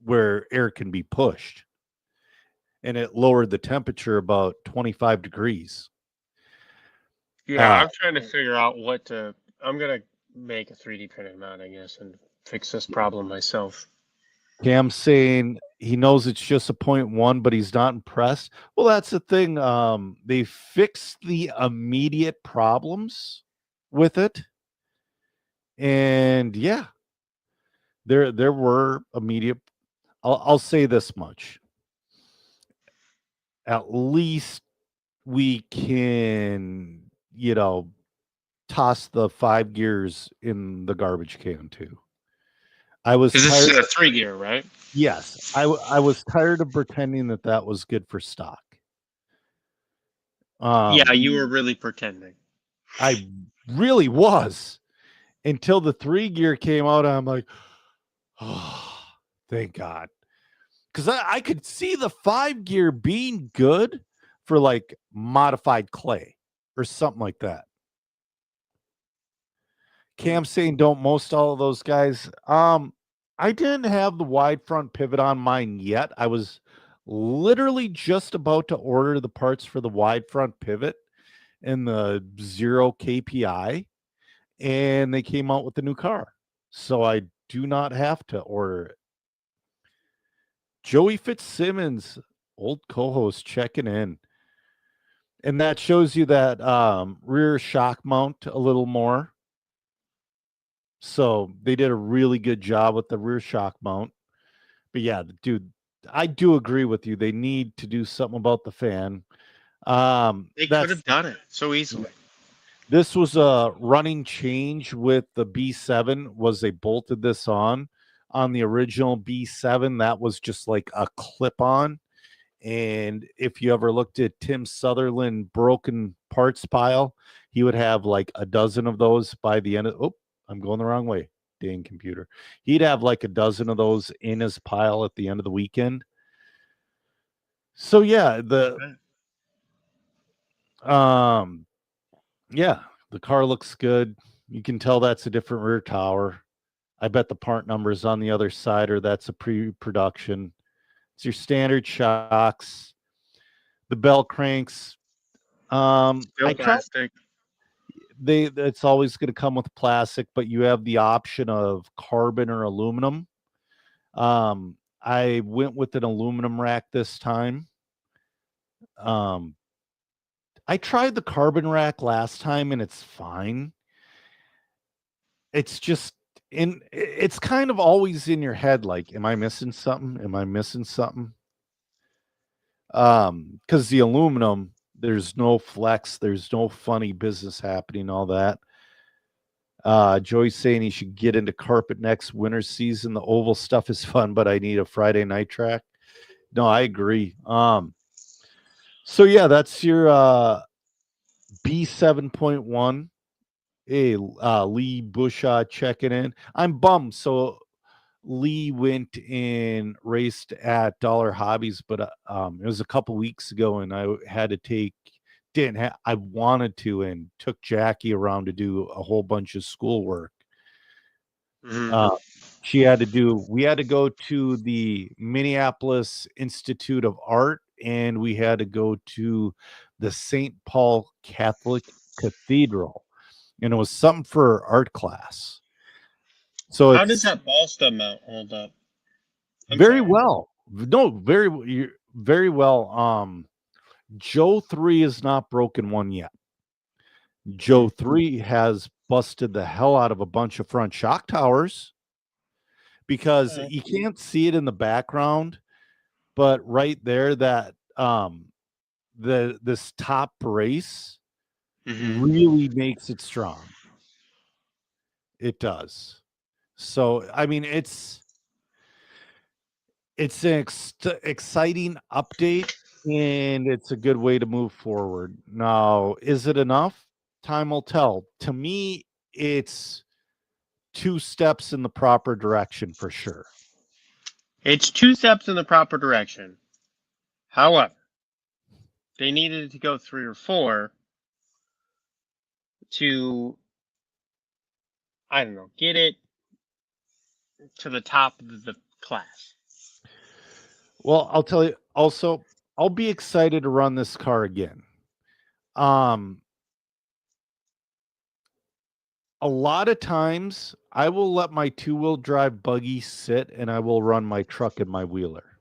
where air can be pushed. And it lowered the temperature about 25 degrees. Yeah, I'm trying to figure out I'm going to make a 3D printed mount, I guess, and fix this problem myself. Cam's saying he knows it's just a 0.1, but he's not impressed. Well, that's the thing. They fixed the immediate problems with it. And yeah, there were I'll say this much. At least we can, toss the 5 gears in the garbage can too. I was Because this is tired. a 3-gear, right? Yes, I was tired of pretending that was good for stock. Yeah, you were really pretending. I really was until the 3 gear came out. I'm like, oh, thank God. Because I could see the 5 gear being good for like modified clay or something like that. Cam saying don't most all of those guys. I didn't have the wide front pivot on mine yet. I was literally just about to order the parts for the wide front pivot and the 0 KPI, and they came out with the new car. So I do not have to order it. Joey Fitzsimmons, old co-host, checking in. And that shows you that rear shock mount a little more. So they did a really good job with the rear shock mount. But yeah, dude, I do agree with you. They need to do something about the fan. They could have done it so easily. This was a running change with the B7 was they bolted this on the original B7. That was just like a clip on. And if you ever looked at Tim Sutherland broken parts pile, he would have like a dozen of those by the end of, oh, I'm going the wrong way. Dang computer. He'd have like a dozen of those in his pile at the end of the weekend. So yeah, yeah, the car looks good. You can tell that's a different rear tower. I bet the part numbers on the other side or that's a pre-production. It's your standard shocks. The bell cranks. Still I tried. plastic. It's always going to come with plastic, but you have the option of carbon or aluminum. I went with an aluminum rack this time. I tried the carbon rack last time and it's fine. It's just it's kind of always in your head like, am I missing something? Am I missing something? Because the aluminum, there's no flex, there's no funny business happening, all that. Joy's saying he should get into carpet next winter season. The oval stuff is fun, but I need a Friday night track. No, I agree. So yeah, that's your B7.1. Hey, Lee Bushaw checking in. I'm bummed. So Lee went and raced at Dollar Hobbies, but it was a couple weeks ago, and I had to take. I wanted to, and took Jackie around to do a whole bunch of schoolwork. We had to go to the Minneapolis Institute of Art, and we had to go to the St. Paul Catholic Cathedral, and it was something for art class. So how does that ball stem mount hold up? Very well. No, very well. Joe 3 has not broken one yet. Joe 3 has busted the hell out of a bunch of front shock towers because you can't see it in the background, but right there that this top brace really makes it strong. It does. So I mean it's an exciting update, and it's a good way to move forward. Now, is it enough? Time will tell. To me, it's 2 steps in the proper direction for sure. It's 2 steps in the proper direction. However, they needed to go 3 or 4 to, I don't know, get it to the top of the class. Well, I'll tell you also, I'll be excited to run this car again. A lot of times I will let my 2-wheel drive buggy sit and I will run my truck and my wheeler.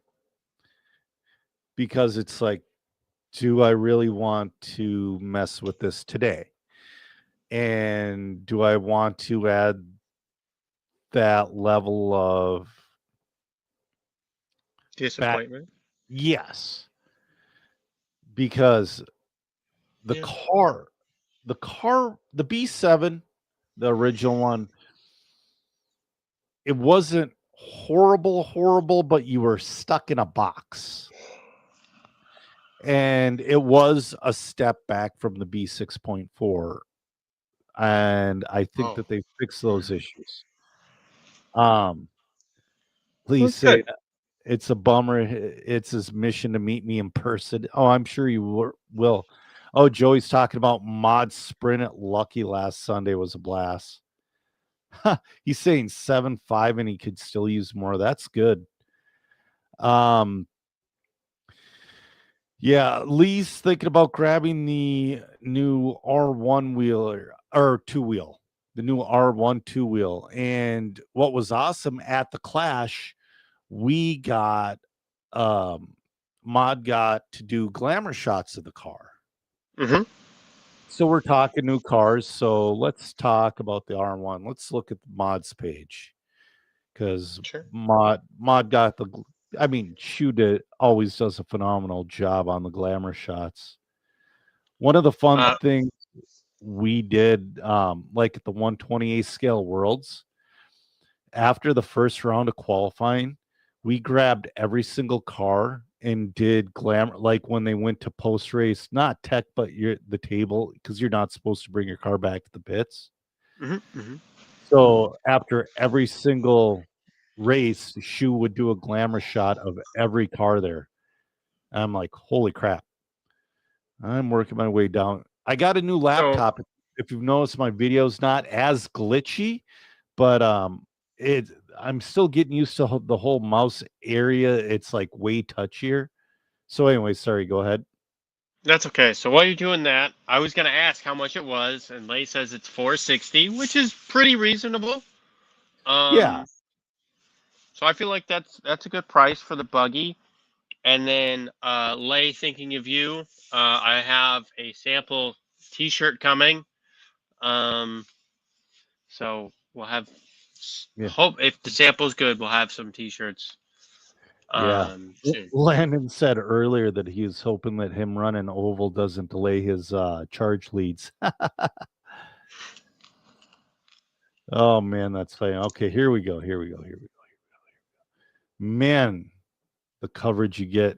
Because it's like, do I really want to mess with this today? And do I want to add that level of Disappointment. Yes, because the Yeah. the B7, the original one, it wasn't horrible, but you were stuck in a box. And it was a step back from the B6.4. And I think Oh, that they fixed those issues. Please that's say good. it's a bummer. It's his mission to meet me in person. Oh, I'm sure you will. Oh, Joey's talking about mod sprint at Lucky last Sunday was a blast. He's saying 7.5 and he could still use more. That's good. Yeah, Lee's thinking about grabbing the new R1 wheel or two wheel, the new R1 two wheel. And what was awesome at the Clash, we got Mod got to do glamour shots of the car. Mm-hmm. So we're talking new cars. So let's talk about the R1. Let's look at the Mod's page because Sure. Mod got the. I mean, Shoe always does a phenomenal job on the glamour shots. One of the fun things we did, like at the 128 scale worlds, after the first round of qualifying, we grabbed every single car and did glamour, like when they went to post race, not tech, but the table, because you're not supposed to bring your car back to the pits. Mm-hmm. Mm-hmm. So after every single race, Shoe would do a glamour shot of every car there. And I'm like, holy crap. I'm working my way down. I got a new laptop. If you've noticed, my video's not as glitchy, but I'm still getting used to the whole mouse area. It's like way touchier. So anyway, sorry, go ahead. That's okay. So while you're doing that, I was gonna ask how much it was, and Lay says it's $460, which is pretty reasonable. Yeah. So I feel like that's a good price for the buggy. And then Lay, thinking of you, I have a sample T-shirt coming. So we'll have hope if the sample's good, we'll have some T-shirts. Soon. Landon said earlier that he was hoping that him running oval doesn't delay his charge leads. Oh man, that's funny. Okay, here we go. Man, the coverage you get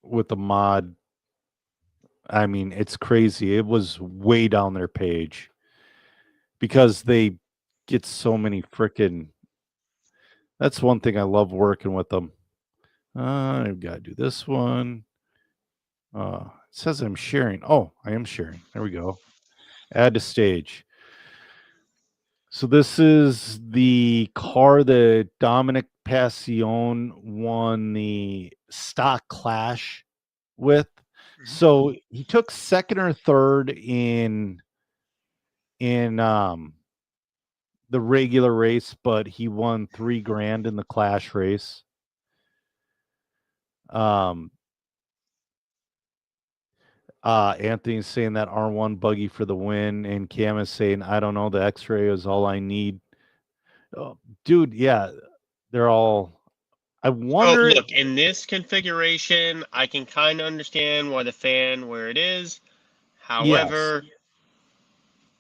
with the mod, I mean, it's crazy. It was way down their page because they get so many freaking. That's one thing I love working with them. I've got to do this one. It says I'm sharing. Oh, I am sharing. There we go. Add to stage. So this is the car that Dominic Passion won the stock clash with. So he took second or third in the regular race, but he won $3,000 in the clash race. Anthony's saying that R1 buggy for the win, and Cam is saying, I don't know, the X-ray is all I need. Oh, dude, yeah, they're all. I wonder. Oh, look, in this configuration, I can kind of understand why the fan where it is. However, Yes.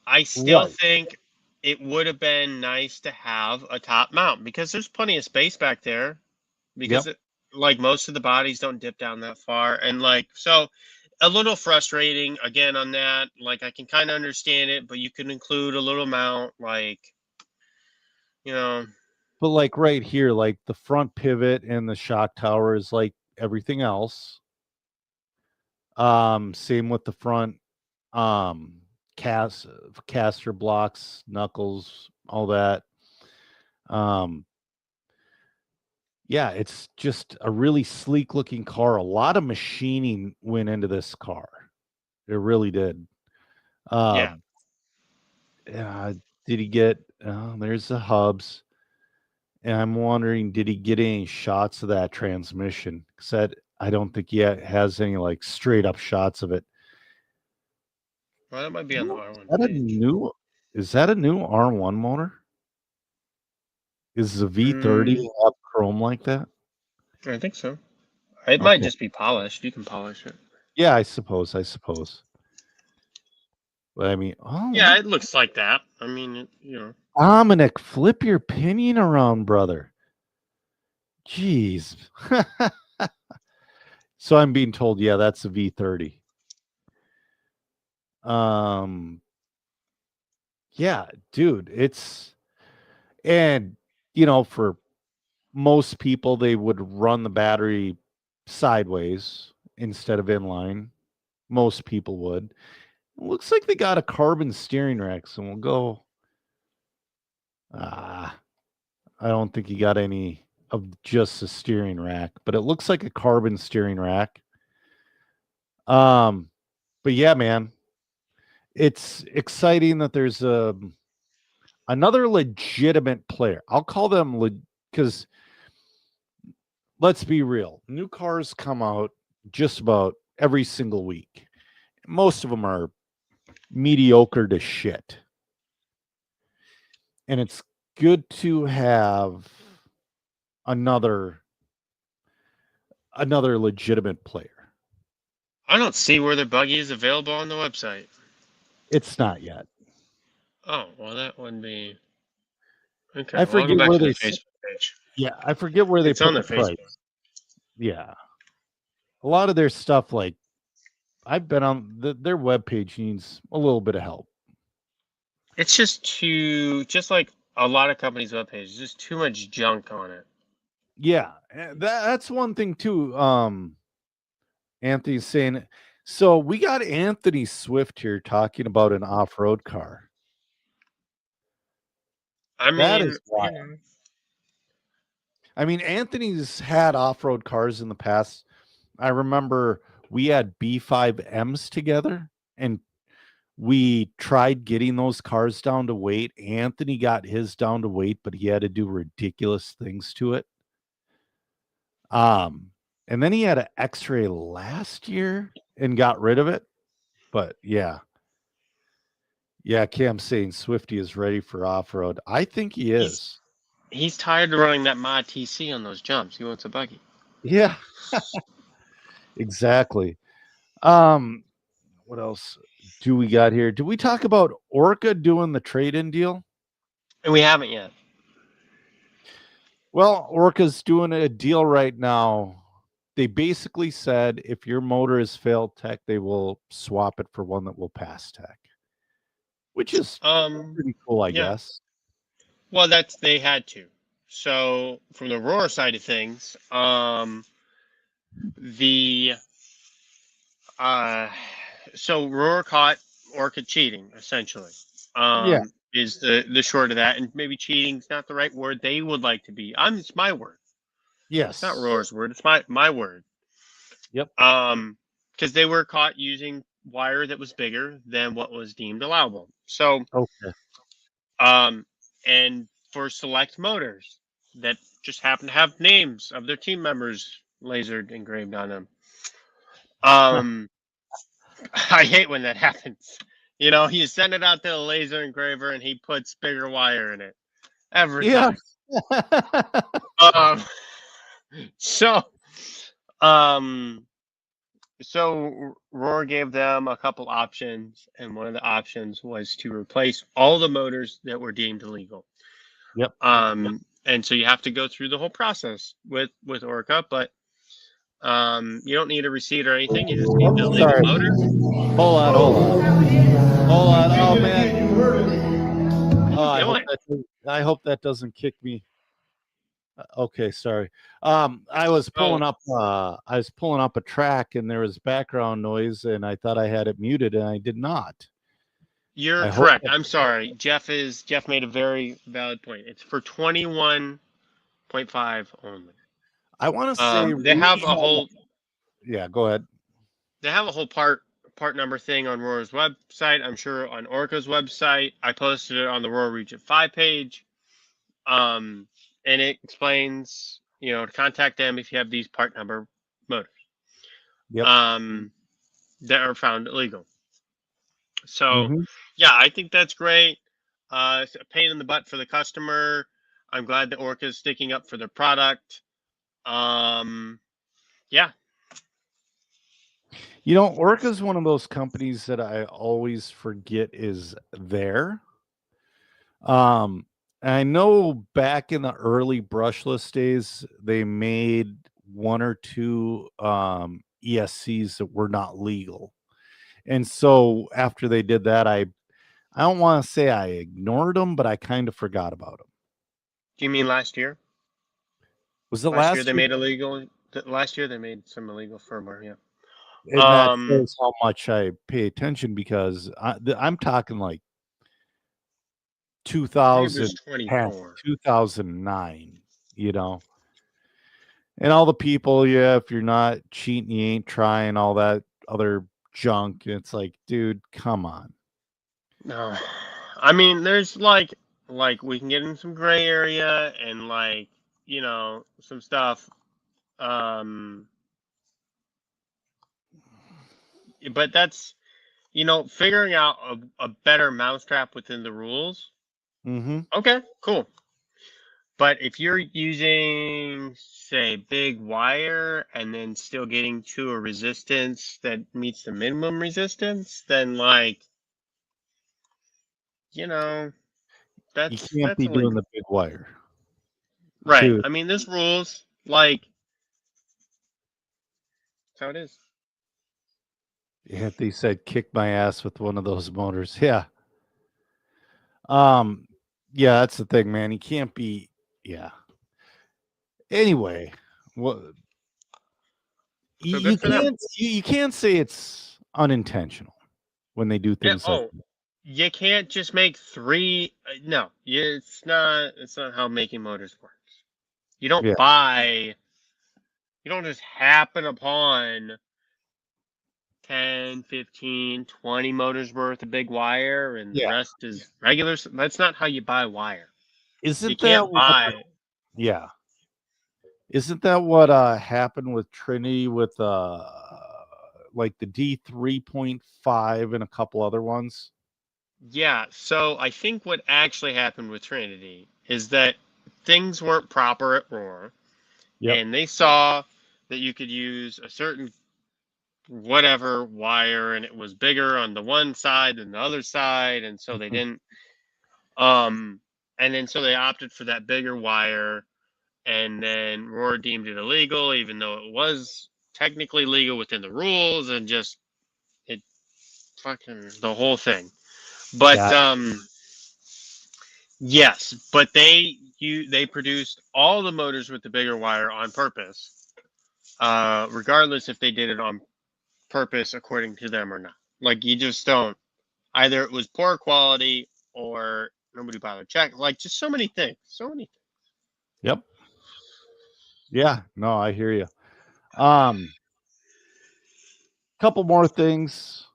I still think it would have been nice to have a top mount because there's plenty of space back there. Because like most of the bodies don't dip down that far, and like so, a little frustrating again on that. Like I can kind of understand it, but you can include a little mount, like you know. But like right here, like the front pivot and the shock tower is like everything else. Same with the front caster blocks, knuckles, all that. Yeah, it's just a really sleek looking car. A lot of machining went into this car. It really did. Yeah. Did he get there's the hubs. And I'm wondering, did he get any shots of that transmission? Because that I don't think he has any like straight up shots of it. Well, that might be on the R1 Is that a new R1 motor? Is the V30 have chrome like that? I think so. It might Okay. just be polished. You can polish it. Yeah, I suppose. But I mean, Yeah, it looks like that. I mean, Dominic, flip your pinion around, brother. Jeez. So I'm being told, yeah, that's a V30. Yeah, dude, and for most people, they would run the battery sideways instead of inline. Most people would. It looks like they got a carbon steering rack, so we'll go. I don't think you got any of just the steering rack, but it looks like a carbon steering rack. But yeah, man, it's exciting that there's another legitimate player. I'll call them because let's be real, new cars come out just about every single week. Most of them are mediocre to shit. And it's good to have another legitimate player. I don't see where the buggy is available on the website. It's not yet. Oh, well, that wouldn't be. Okay, I well, I'll go forget back where to the they Facebook page. Yeah, I forget where they It's on put the the price. Facebook. Yeah. A lot of their stuff, like I've been on their webpage, needs a little bit of help. It's just like a lot of companies' web pages, just too much junk on it. Yeah, that's one thing too. Anthony's saying, so we got Anthony Swift here talking about an off-road car. I That mean, is wild. I mean, Anthony's had off-road cars in the past. I remember we had B5Ms together, and we tried getting those cars down to weight. Anthony got his down to weight, but he had to do ridiculous things to it. And then he had an X-Ray last year and got rid of it. But yeah. Yeah, Cam's saying Swifty is ready for off-road. I think he is. He's tired of running that Mod TC on those jumps. He wants a buggy. Yeah. Exactly. What else do we got here? Do we talk about Orca doing the trade-in deal? And we haven't yet. Well, Orca's doing a deal right now. They basically said if your motor has failed tech, they will swap it for one that will pass tech, which is pretty cool, I guess. Well, they had to. So from the Roar side of things, so Roar caught Orca cheating, essentially. Yeah. Is the short of that, and maybe cheating's not the right word they would like to be. It's my word. Yes. It's not Roar's word. It's my word. Yep. Because they were caught using wire that was bigger than what was deemed allowable. So, okay. And for select motors that just happen to have names of their team members lasered engraved on them. I hate when that happens. You send it out to the laser engraver and he puts bigger wire in it every time. So Roar gave them a couple options, and one of the options was to replace all the motors that were deemed illegal. Yep. And so you have to go through the whole process with Orca, but you don't need a receipt or anything. You just need the legal motor. Hold on. Oh man. I hope that doesn't kick me. Okay, sorry. I was pulling up a track and there was background noise and I thought I had it muted and I did not. You're correct. I'm sorry. Jeff made a very valid point. It's for 21.5 only. I want to say they have a whole. Yeah, go ahead. They have a whole part number thing on Roar's website. I'm sure on Orca's website. I posted it on the Roar Region 5 page. And it explains, to contact them if you have these part number motors. Yep. That are found illegal. So, yeah, I think that's great. It's a pain in the butt for the customer. I'm glad that Orca is sticking up for their product. Yeah. Orca is one of those companies that I always forget is there. I know back in the early brushless days, they made one or two ESCs that were not legal. And so after they did that, I don't want to say I ignored them, but I kind of forgot about them. Do you mean last year? Was it Last year last they year? made illegal. Last year they made some illegal firmware. Yeah. And that shows how much I pay attention because I'm talking like I think it 2000 was 24. 2009, and all the people, yeah, if you're not cheating, you ain't trying, all that other junk. It's like, dude, come on. No, I mean, there's like we can get in some gray area and like some stuff. But that's figuring out a better mousetrap within the rules. Mm-hmm. Okay, cool. But if you're using, say, big wire and then still getting to a resistance that meets the minimum resistance, then you know, You that's can't be doing the illegal. big wire, Right. dude. I mean, this rules that's how it is. Yeah, they said kick my ass with one of those motors. Yeah. Yeah, that's the thing, man. You can't be. Yeah. Anyway, what So you good for them. can't say it's unintentional when they do Yeah. things like Oh, that. you can't just make three. No, it's not. It's not how making motors works. You don't Yeah. buy. You don't just happen upon 10, 15, 20 motors worth of big wire and the Yeah. rest is regular. That's not how you buy wire. You Isn't that can't what, buy. yeah. Isn't that what happened with Trinity with like the D3.5 and a couple other ones? Yeah, so I think what actually happened with Trinity is that things weren't proper at Roar, Yep. and they saw that you could use a certain whatever wire and it was bigger on the one side than the other side, and so they Mhm. didn't and then so they opted for that bigger wire, and then Roar deemed it illegal even though it was technically legal within the rules, and just it fucking the whole thing. But Yeah. yes, but they produced all the motors with the bigger wire on purpose, regardless if they did it on purpose according to them or not. Like, you just don't. Either it was poor quality or nobody bothered check. Like, just so many things. So many things. Yep. Yeah. No, I hear you. Couple more things.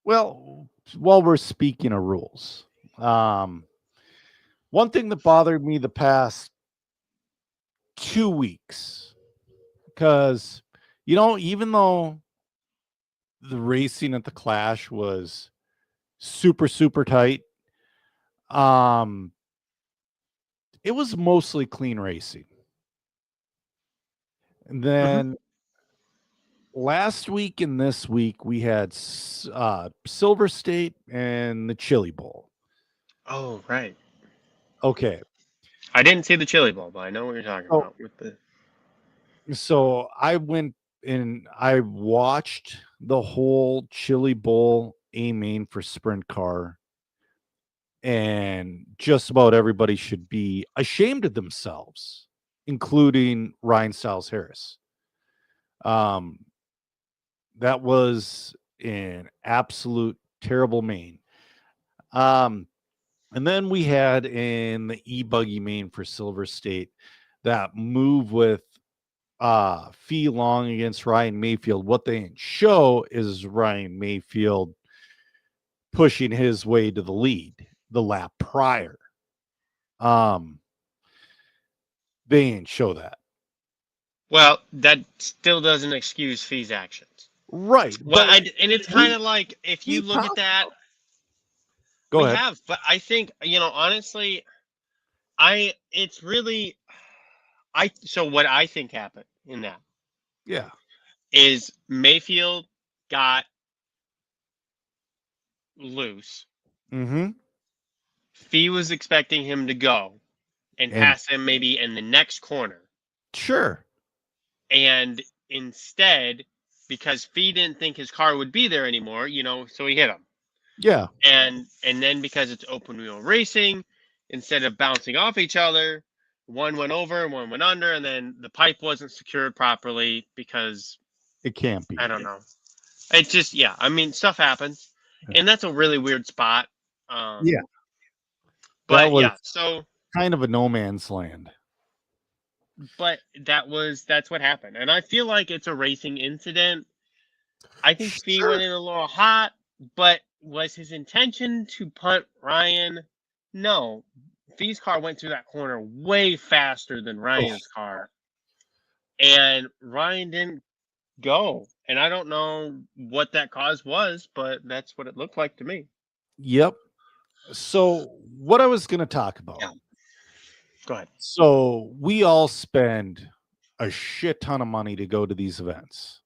Well, while we're speaking of rules, one thing that bothered me the past 2 weeks, because even though the racing at the Clash was super super tight, um, it was mostly clean racing. And then last week and this week we had Silver State and the Chili Bowl. Oh, right. Okay, I didn't see the Chili Bowl, but I know what you're talking so about with the. so I went and I watched the whole Chili Bowl A main for sprint car, and just about everybody should be ashamed of themselves, including Ryan Styles Harris. Um, that was an absolute terrible main. And then we had in the e-buggy main for Silver State that move with Fee Long against Ryan Mayfield. What they didn't show is Ryan Mayfield pushing his way to the lead the lap prior. They didn't show that. Well, that still doesn't excuse Fee's actions. Right. Well, But and it's kind of like, if you we look at talked that, about. Go we ahead. have, but I think, honestly, it's really, So what I think happened in that Yeah. is Mayfield got loose. Mm-hmm. Fee was expecting him to go and And pass him maybe in the next corner. sure. And instead, because Fee didn't think his car would be there anymore, so he hit him. Yeah. And then because it's open wheel racing, instead of bouncing off each other, one went over, one went under, and then the pipe wasn't secured properly because It can't be. I don't know. It's just I mean stuff happens, and that's a really weird spot. Yeah. That But was yeah, so kind of a no man's land. but that's what happened, and I feel like it's a racing incident. I think Fee Sure. went in a little hot, but was his intention to punt Ryan? No. Fee's car went through that corner way faster than Oh, Ryan's car. And Ryan didn't go. And I don't know what that cause was, but that's what it looked like to me. yep. So what I was going to talk about. Yeah. Go ahead. So we all spend a shit ton of money to go to these events,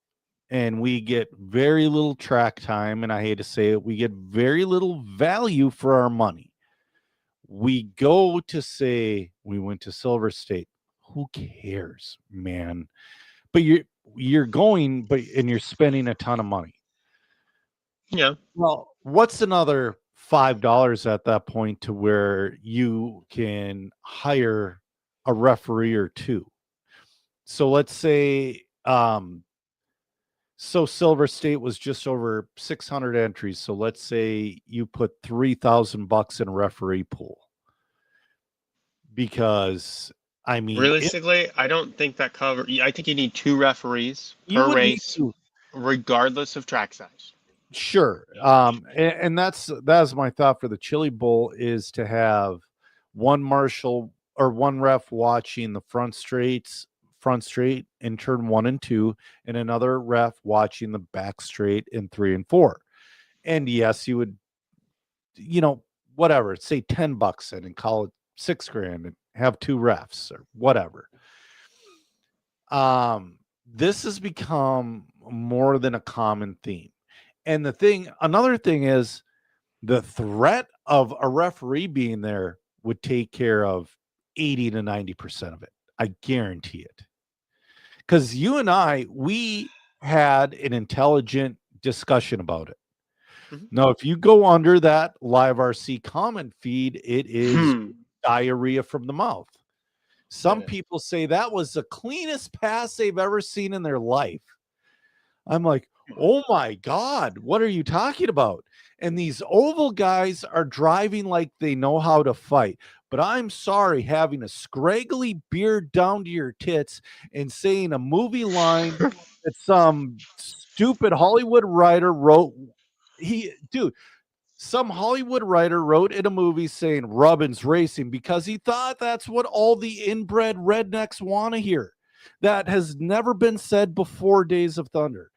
and we get very little track time. And I hate to say it, we get very little value for our money. We go to say we went to Silver State. Who cares, man? But you're going, and you're spending a ton of money. Yeah. Well, what's another $5 at that point to where you can hire a referee or two? So let's say so Silver State was just over 600 entries. So let's say you put $3,000 in a referee pool. Because I mean, Realistically, I don't think that cover. I think you need 2 referees you per would need race, to. regardless of track size. Sure. And that's my thought for the Chili Bowl is to have one marshal or one ref watching the front straight in turn 1 and 2, and another ref watching the back straight in 3 and 4. And yes, you would, whatever, say $10 in and call it $6,000 and have 2 refs or whatever. This has become more than a common theme. And another thing is the threat of a referee being there would take care of 80 to 90% of it. I guarantee it. Because you and we had an intelligent discussion about it. Mhm. Now, if you go under that live RC comment feed, it is diarrhea from the mouth. Some people say that was the cleanest pass they've ever seen in their life. I'm like, oh my God, what are you talking about? And these oval guys are driving like they know how to fight. But I'm sorry, having a scraggly beard down to your tits and saying a movie line that some stupid Hollywood writer wrote. Some Hollywood writer wrote in a movie saying Robbins racing because he thought that's what all the inbred rednecks want to hear. That has never been said before Days of Thunder.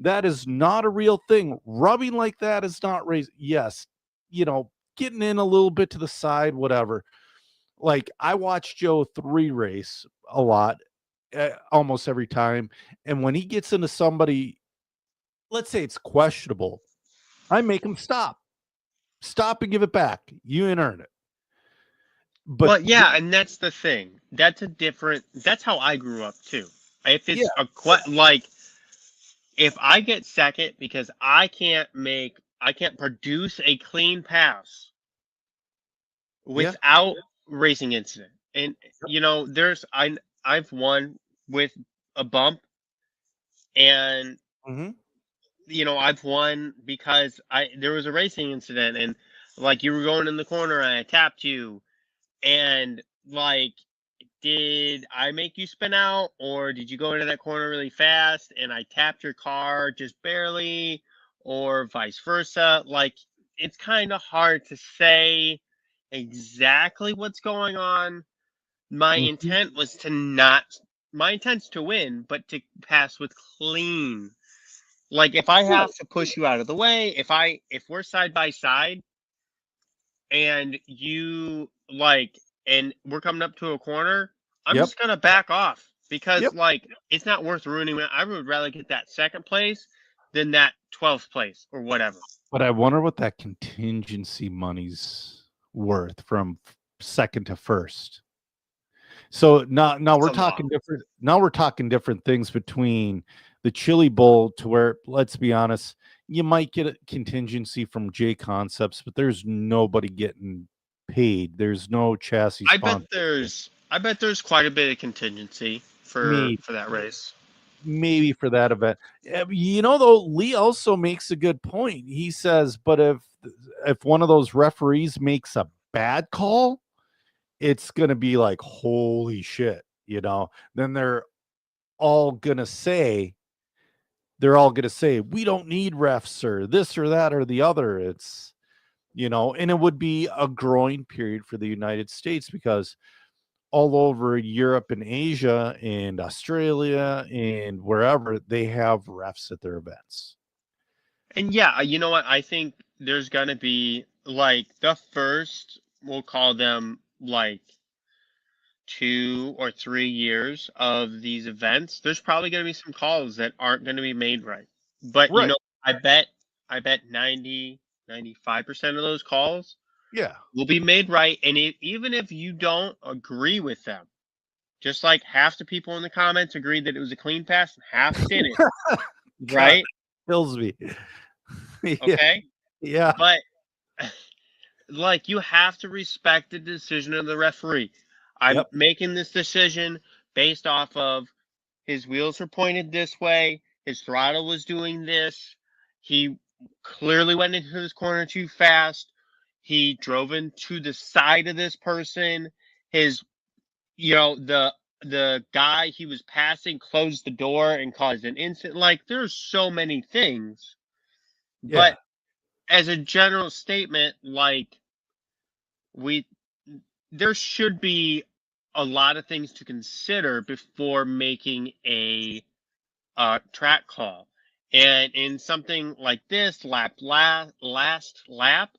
That is not a real thing. Rubbing like that is not race. Yes, getting in a little bit to the side, whatever. Like I watch Joe 3 race a lot, almost every time. And when he gets into somebody, let's say it's questionable, I make him stop and give it back. You ain't earn it. But Well, yeah, and that's the thing. That's how I grew up too. If it's like, if I get second because I can't produce a clean pass without racing incident. And I've won with a bump, and I've won because there was a racing incident, and like you were going in the corner and I tapped you, and like, did I make you spin out, or did you go into that corner really fast and I tapped your car just barely, or vice versa? Like, it's kind of hard to say exactly what's going on. My intent's to win, but to pass with clean. Like, if I have to push you out of the way, if we're side by side and and we're coming up to a corner, I'm Yep. just gonna back off because Yep. like it's not worth ruining it. I would rather get that second place than that 12th place or whatever. But I wonder what that contingency money's worth from second to first. So now It's we're a lot. talking different. Now we're talking different things between the Chili Bowl to where, let's be honest, you might get a contingency from J Concepts, but there's nobody getting paid. There's no chassis sponsor. I bet there's quite a bit of contingency for that race. Maybe for that event. Though, Lee also makes a good point. He says, but if one of those referees makes a bad call, it's gonna be like, holy shit, then they're all gonna say we don't need refs or this or that or the other. It's and it would be a growing period for the United States because all over Europe and Asia and Australia and wherever, they have refs at their events. And yeah, you know what? I think there's gonna be like the first, we'll call them like 2 or 3 years of these events. There's probably gonna be some calls that aren't gonna be made right. But Right. I bet 90-95% of those calls Yeah. will be made right. And even if you don't agree with them, just like half the people in the comments agreed that it was a clean pass and half didn't, right? Kills me. Yeah. Okay. Yeah. But like you have to respect the decision of the referee. I'm Yep. making this decision based off of his wheels were pointed this way, his throttle was doing this, he clearly went into his corner too fast, he drove into the side of this person, his the guy he was passing closed the door and caused an incident. Like there's so many things. Yeah. But as a general statement, like there should be a lot of things to consider before making a track call. And in something like this, last lap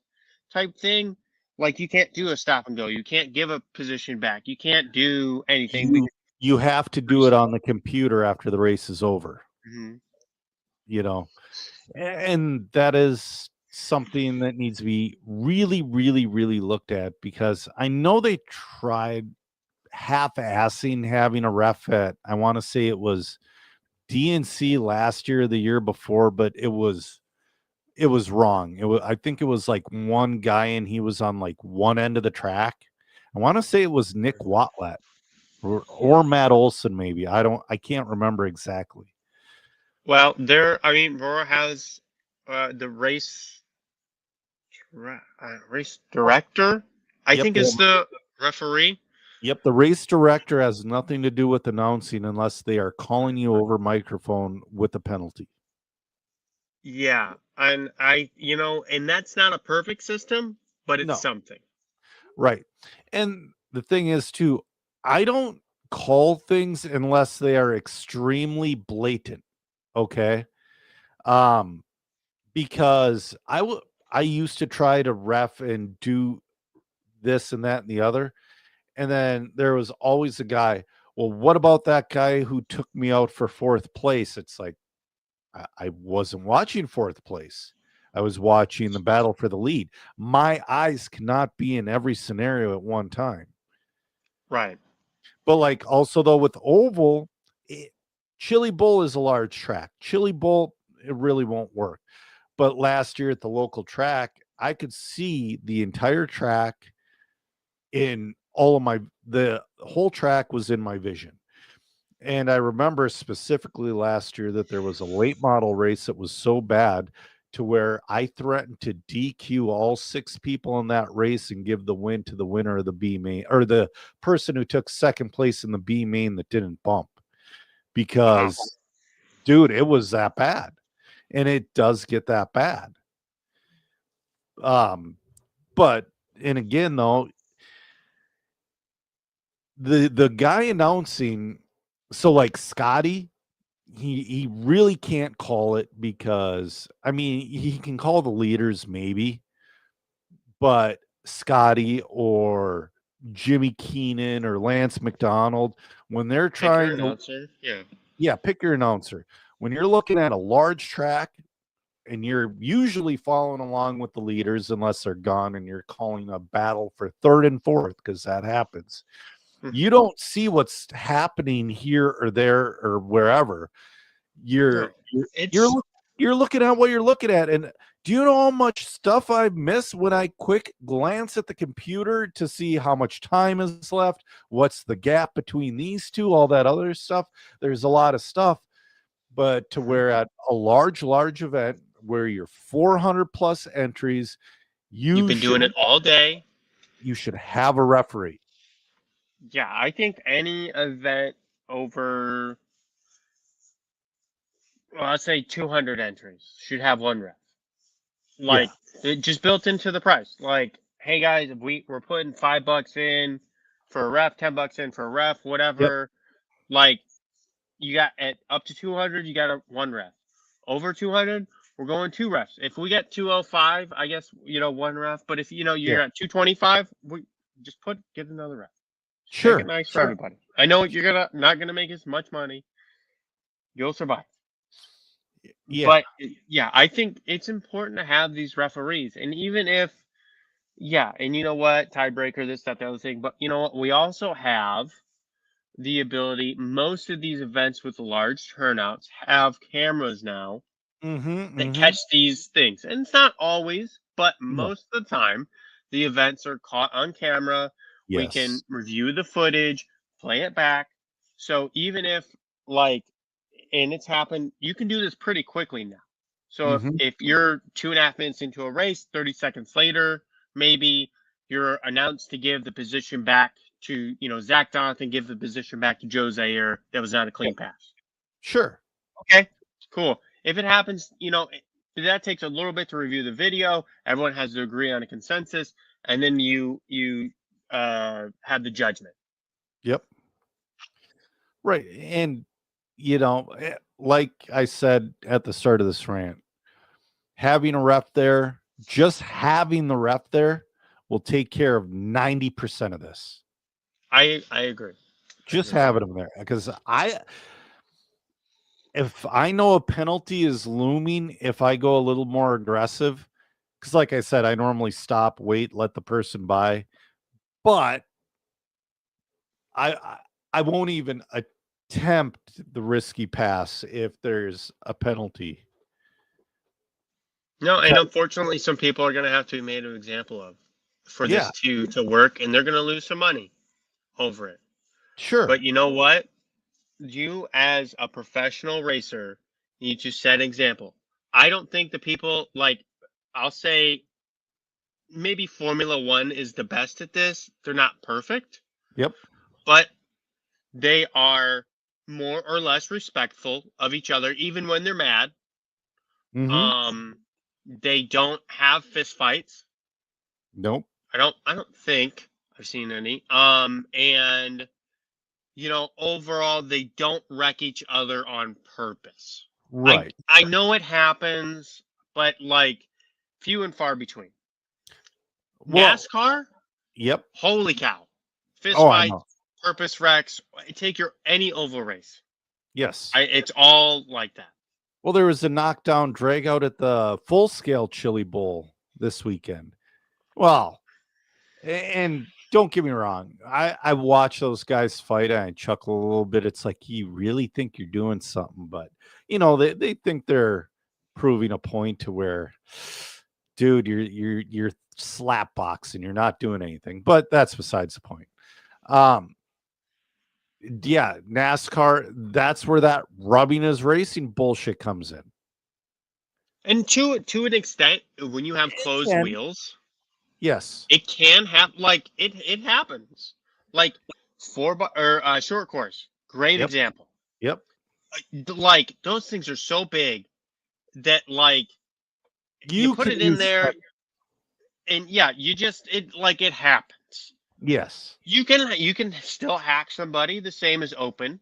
type thing, like you can't do a stop and go. You can't give a position back. You can't do anything. You have to do it on the computer after the race is over. Mhm. And that is something that needs to be really, really, really looked at, because I know they tried half-assing having a ref at, I want to say it was DNC last year or the year before, but it was wrong. I think it was like one guy and he was on like one end of the track. I want to say it was Nick Watlet or Matt Olson, maybe. I can't remember exactly. Well, Roar has the race director, I think is the referee. Yep, the race director has nothing to do with announcing unless they are calling you over microphone with a penalty. Yeah, and and that's not a perfect system, but it's something. Right. And the thing is too, I don't call things unless they are extremely blatant. Okay? Because I used to try to ref and do this and that and the other. And then there was always a guy, well, what about that guy who took me out for fourth place? It's like, I wasn't watching fourth place. I was watching the battle for the lead. My eyes cannot be in every scenario at one time. Right. But like also though with oval, Chili Bowl is a large track. Chili Bowl, it really won't work. But last year at the local track, I could see the entire track in the whole track was in my vision. And I remember specifically last year that there was a late model race that was so bad to where I threatened to DQ all 6 people in that race and give the win to the winner of the B main, or the person who took second place in the B main that didn't bump. Because, dude, it was that bad. And it does get that bad. But, and again, though, the guy announcing, so like Scotty, he really can't call it because, I mean, he can call the leaders maybe, but Scotty or Jimmy Keenan or Lance McDonald, when they're Pick your trying to, announcer. pick your announcer. When you're looking at a large track and you're usually following along with the leaders, unless they're gone and you're calling a battle for third and fourth, because that happens. You don't see what's happening here or there or wherever. You're looking at what you're looking at. And do you know how much stuff I've missed when I quick glance at the computer to see how much time is left? What's the gap between these two? All that other stuff. There's a lot of stuff. But to where at a large event where you're 400 plus entries, you've been doing it all day. You should have a referee. Yeah, I think any event over, well, I'll say 200 entries should have one ref. Like, it just built into the price. Like, hey guys, we're putting $5 in for a ref, $10 in for a ref, whatever. Like, you got at up to 200, you got one ref. Over 200, we're going 2 refs. If we get 205, I guess, one ref. But if you're at 225, we just get another ref. Sure. Make it nice for everybody. I know you're not gonna make as much money. You'll survive. Yeah. But yeah, I think it's important to have these referees. And even if, and you know what, tiebreaker, this, that, the other thing. But you know what? We also have the ability, most of these events with large turnouts have cameras now that catch these things. And it's not always, but most of the time, the events are caught on camera. Yes. We can review the footage, play it back. So even if, and it's happened, you can do this pretty quickly now. So if you're 2.5 minutes into a race, 30 seconds later, maybe you're announced to give the position back to, Zach Donathan, give the position back to Joe Zaire. That was not a clean pass. Sure. Okay, cool. If it happens, that takes a little bit to review the video. Everyone has to agree on a consensus, and then you have the judgment. Yep. Right. And, like I said at the start of this rant, having a ref there, just having the ref there will take care of 90% of this. I agree. Just having them there, because if I know a penalty is looming, if I go a little more aggressive, because like I said, I normally stop, wait, let the person by, but I won't even attempt the risky pass if there's a penalty. No, and unfortunately, some people are going to have to be made an example of for this to work, and they're going to lose some money over it. Sure. But you know what? You, as a professional racer, need to set an example. I don't think the people, I'll say maybe Formula One is the best at this. They're not perfect. Yep. But they are more or less respectful of each other, even when they're mad. They don't have fist fights. Nope. I don't think I've seen any. And overall, they don't wreck each other on purpose. Right. I know it happens, but few and far between. NASCAR? Yep. Holy cow. Fist fights, purpose wrecks, take any oval race. Yes. It's all like that. Well, there was a knockdown drag out at the Full Scale Chili Bowl this weekend. Well, and don't get me wrong, I watch those guys fight and I chuckle a little bit. It's like, you really think you're doing something, but they think they're proving a point to where, dude, you're slap boxing, you're not doing anything. But that's besides the point. NASCAR, that's where that rubbing is racing bullshit comes in. And to an extent, when you have closed wheels, yes, it can happen. It happens. Short course, great example. Yep. Those things are so big that you put it in there, and it happens. Yes. You can still hack somebody the same as open.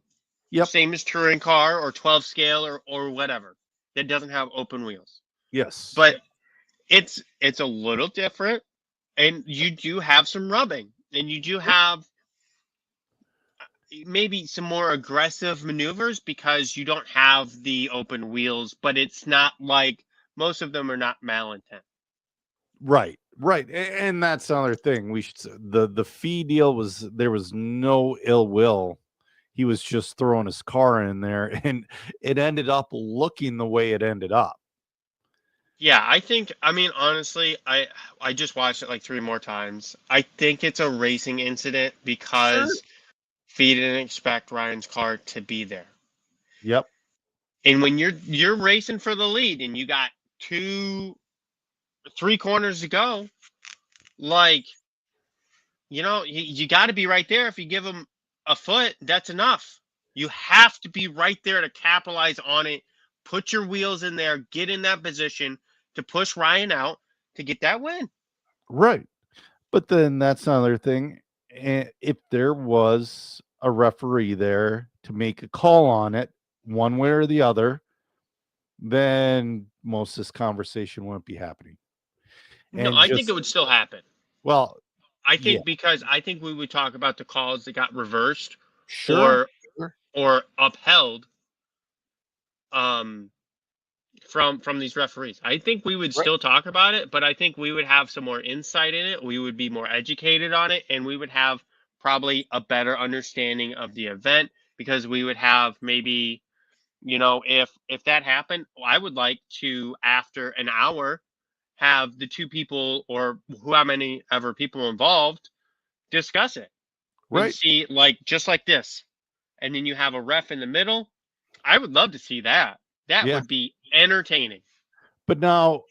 Yep. Same as touring car or 12 scale or whatever that doesn't have open wheels. Yes. But it's a little different, and you do have some rubbing. and you do have maybe some more aggressive maneuvers because you don't have the open wheels, but it's not like most of them are not malintent. Right, right, and that's another thing. The fee deal was there was no ill will. He was just throwing his car in there, and it ended up looking the way it ended up. Yeah, I mean honestly, I just watched it like 3 more times. I think it's a racing incident Sure. because Fee didn't expect Ryan's car to be there. Yep. And when you're racing for the lead and you got 3 corners to go, like, you got to be right there. If you give him a foot, that's enough. You have to be right there to capitalize on it. Put your wheels in there, get in that position to push Ryan out to get that win. Right. But then that's another thing. If there was a referee there to make a call on it, one way or the other, then most of this conversation wouldn't be happening. No, And I think it just would still happen. well, I yeah, think because I think we would talk about the calls that got reversed sure, or sure, upheld um from these referees. I think we would right, still talk about it, but I think we would have some more insight in it. We would be more educated on it, and we would have probably a better understanding of the event because we would have maybe, if that happened, I would like to, after an hour, have the two people or how many ever people involved discuss it and right, see, like, just like this, and then you have a ref in the middle. I would love to see that. That yeah. would be entertaining. But now,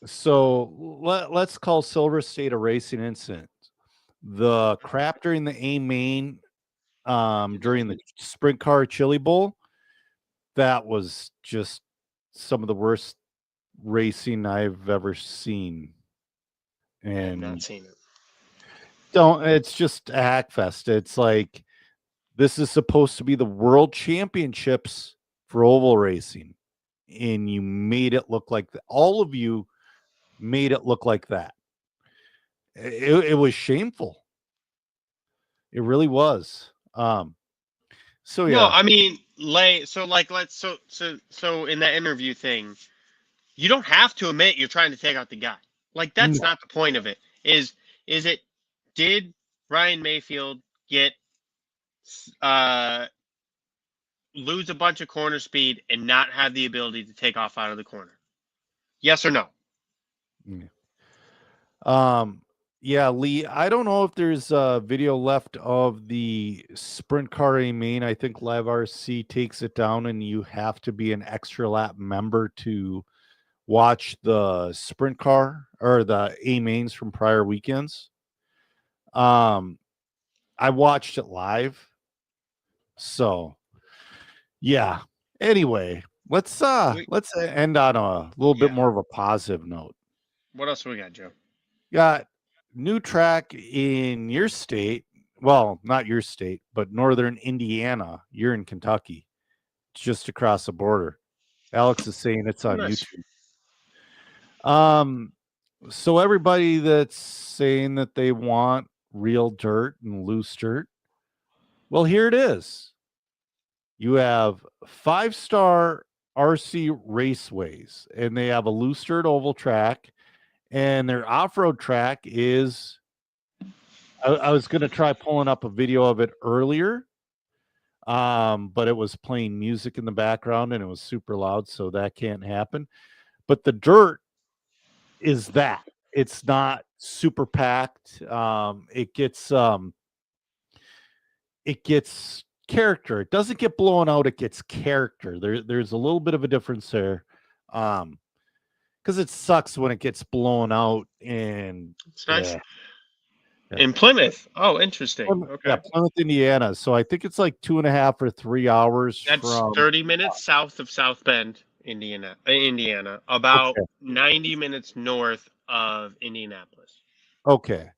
so let's call Silver State a racing incident. The crap during the A main, during the sprint car chili bowl, that was just some of the worst racing I've ever seen. I have not And seen it. it's just a hack fest. It's like this is supposed to be the world championships for oval racing, and you made it look like all of you made it look like that. It was shameful. It really was. So No, yeah. I mean, so like so in that interview thing, you don't have to admit you're trying to take out the guy. Like that's No. not the point of it. Is it did Ryan Mayfield get uh lose a bunch of corner speed and not have the ability to take off out of the corner? Yes or no? Yeah. Yeah, Lee, I don't know if there's a video left of the sprint car A main. I think Live RC takes it down and you have to be an extra lap member to watch the sprint car or the A mains from prior weekends. Um, I watched it live. So yeah. Anyway, We, let's end on a little bit yeah. more of a positive note. What else we got, Joe? Got new track in your state. Well, not your state, but northern Indiana. You're in Kentucky, just across the border. Alex is saying it's Oh, on nice. YouTube. So everybody that's saying that they want real dirt and loose dirt, well, here it is. You have 5-star RC Raceways, and they have a loose dirt oval track, and their off-road track is I was gonna try pulling up a video of it earlier, but it was playing music in the background and it was super loud, so that can't happen. But the dirt is that. It's not super packed. It gets character. It doesn't get blown out, it gets character. There's a little bit of a difference there. Because it sucks when it gets blown out and It's nice. yeah. In Plymouth. Oh, interesting. Yeah, Okay. Plymouth, Indiana. So I think it's like 2.5 or 3 hours That's from 30 minutes south of South Bend, Indiana, about okay. 90 minutes north of Indianapolis. Okay.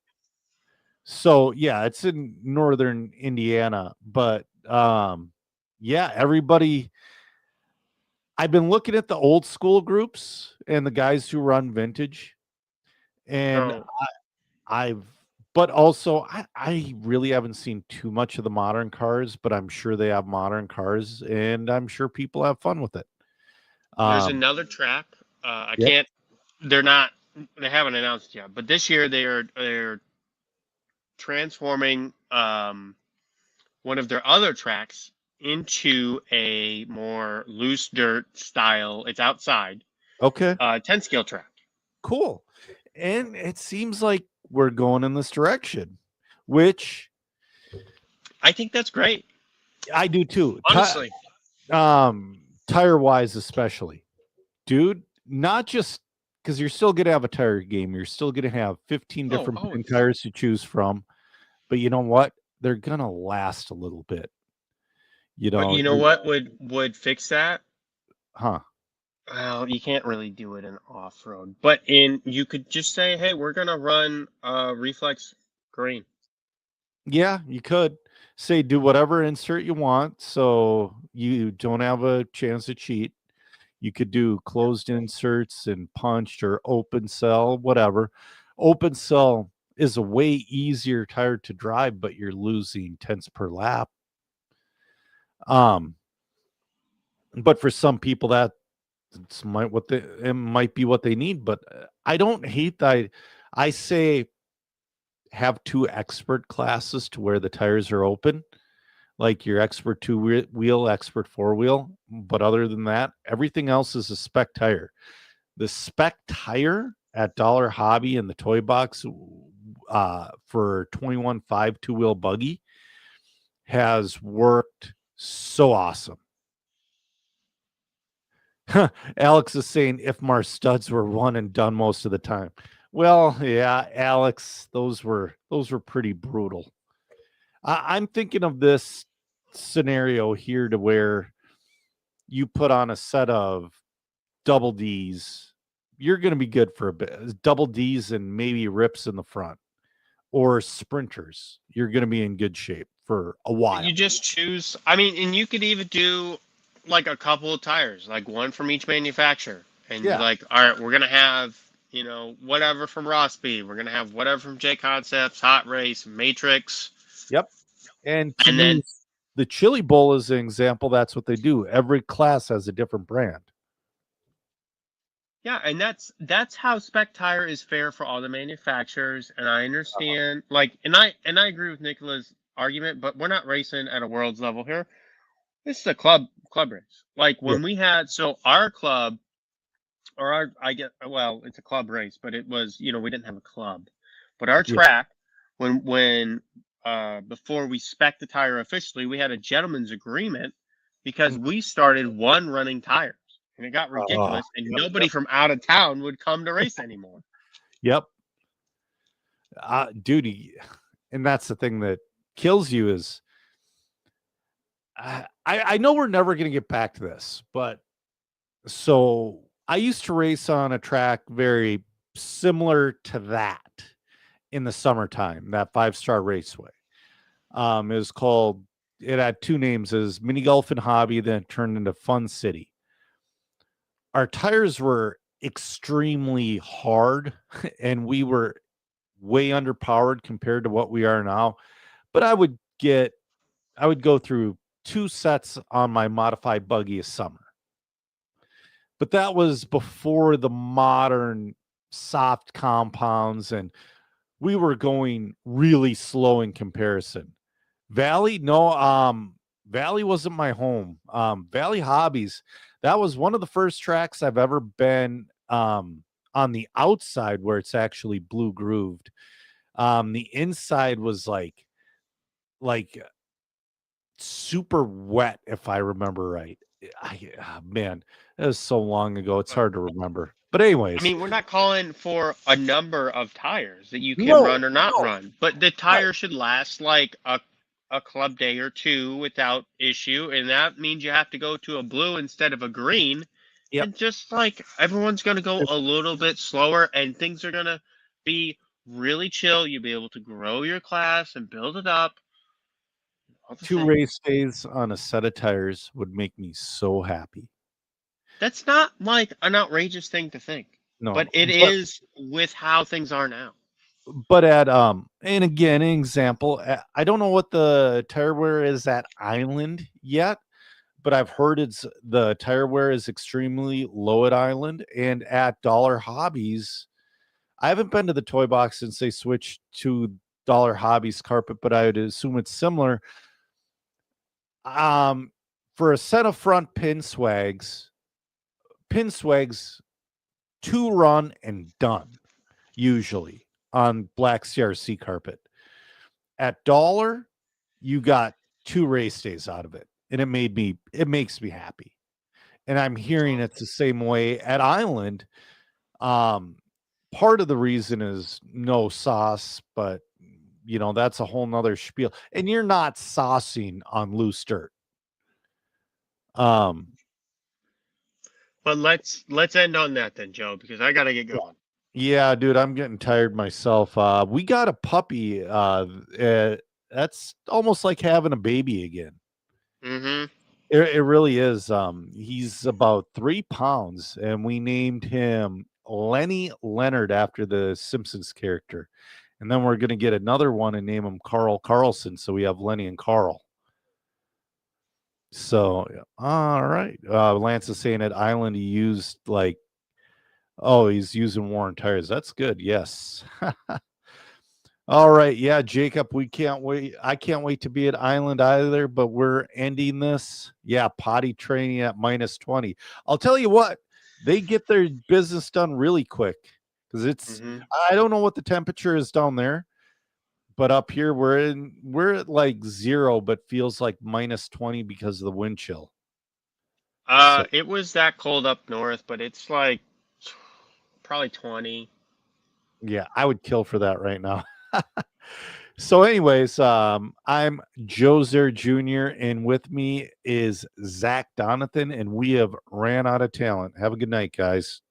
So yeah, it's in northern Indiana, but yeah, everybody I've been looking at the old school groups and the guys who run vintage, and So, I've But also, I really haven't seen too much of the modern cars, but I'm sure they have modern cars, and I'm sure people have fun with it. There's Um, another track. I yep. can't. They're not. They haven't announced yet, but this year they're transforming one of their other tracks into a more loose dirt style. It's outside. Okay. 10 scale track. Cool. And it seems like we're going in this direction, which I think that's great. I do too. Honestly. Tire wise, especially, dude, not just because you're still going to have a tire game, you're still going to have 15 different brand tires to choose from. But you know what? They're going to last a little bit. But you know what would fix that? Huh? Well, you can't really do it in off road, but you could just say, hey, we're gonna run reflex green. Yeah, you could say do whatever insert you want, so you don't have a chance to cheat. You could do closed inserts and punched or open cell, whatever. Open cell is a way easier tire to drive, but you're losing tenths per lap. But for some people that it might be what they need. But I don't hate that. I say have 2 expert classes to where the tires are open, like your expert 2-wheel, expert 4-wheel. But other than that, everything else is a spec tire. The spec tire at Dollar Hobby in the toy box for 21.5 2-wheel buggy has worked so awesome. Alex is saying if Mars studs were one and done most of the time. Well, yeah, Alex, those were pretty brutal. I'm thinking of this scenario here to where you put on a set of double D's, you're going to be good for a bit. Double D's and maybe rips in the front, or sprinters. You're going to be in good shape for a while. You just choose. I mean, and you could even do like a couple of tires, like one from each manufacturer, and Yeah. you're like, all right, we're gonna have whatever from Rossby, we're gonna have whatever from J Concepts, Hot Race, Matrix. Yep. And to And me, then the Chili Bowl is an example. That's what they do. Every class has a different brand. yeah, and that's how spec tire is fair for all the manufacturers. And I understand, like, and I agree with Nicola's argument, but we're not racing at a world's level here. This is a club race. Like Yeah. when we had our club, or it's a club race, but it was we didn't have a club, but our Yeah. track when before we spec the tire officially, we had a gentleman's agreement because we started one running tires. And it got ridiculous, and nobody from out of town would come to race anymore. Yep. Dude, and that's the thing that kills you is I know we're never going to get back to this, but so I used to race on a track very similar to that in the summertime, that 5-star raceway. It had 2 names, as Mini Golf and Hobby, then it turned into Fun City. Our tires were extremely hard and we were way underpowered compared to what we are now. But I would go through 2 sets on my modified buggy a summer. But that was before the modern soft compounds, and we were going really slow in comparison. Valley, no, Valley wasn't my home. Valley Hobbies, that was one of the first tracks I've ever been on the outside where it's actually blue grooved. The inside was like super wet, if I remember right. Man, that was so long ago. It's hard to remember. But anyways, I mean, we're not calling for a number of tires that you can run or not run, but the tire should last like a club day or 2 without issue, and that means you have to go to a blue instead of a green. Yep. And just like everyone's going to go a little bit slower, and things are going to be really chill. You'll be able to grow your class and build it up. 2 race days on a set of tires would make me so happy. That's not like an outrageous thing to think. No, but it is with how things are now. but at and again, an example, I don't know what the tire wear is at Island yet, but I've heard the tire wear is extremely low at Island, and at Dollar Hobbies. I haven't been to the toy box since they switched to Dollar Hobbies carpet, but I would assume it's similar. For a set of front pin swags, 2 run and done, usually on black CRC carpet. At Dollar, you got 2 race days out of it, and it makes me happy. And I'm hearing it's the same way at Island. Part of the reason is no sauce, but that's a whole nother spiel. And you're not saucing on loose dirt. But let's end on that then, Joe, because I gotta get going. Yeah, dude, I'm getting tired myself. We got a puppy. That's almost like having a baby again. Mm-hmm. It really is. He's about 3 pounds, and we named him Lenny Leonard after the Simpsons character. And then we're gonna get another one and name him Carl Carlson. So we have Lenny and Carl. So all right. Lance is saying at Island he used he's using worn tires. That's good. Yes. All right. Yeah, Jacob, we can't wait. I can't wait to be at Island either, but we're ending this. Yeah, potty training at -20. I'll tell you what, they get their business done really quick because I don't know what the temperature is down there, but up here we're at like 0, but feels like -20 because of the wind chill. It was that cold up north, but it's like probably 20. Yeah, I would kill for that right now. So anyways, I'm Joe Zer Jr. and with me is Zach Donathan, and we have ran out of talent. Have a good night, guys.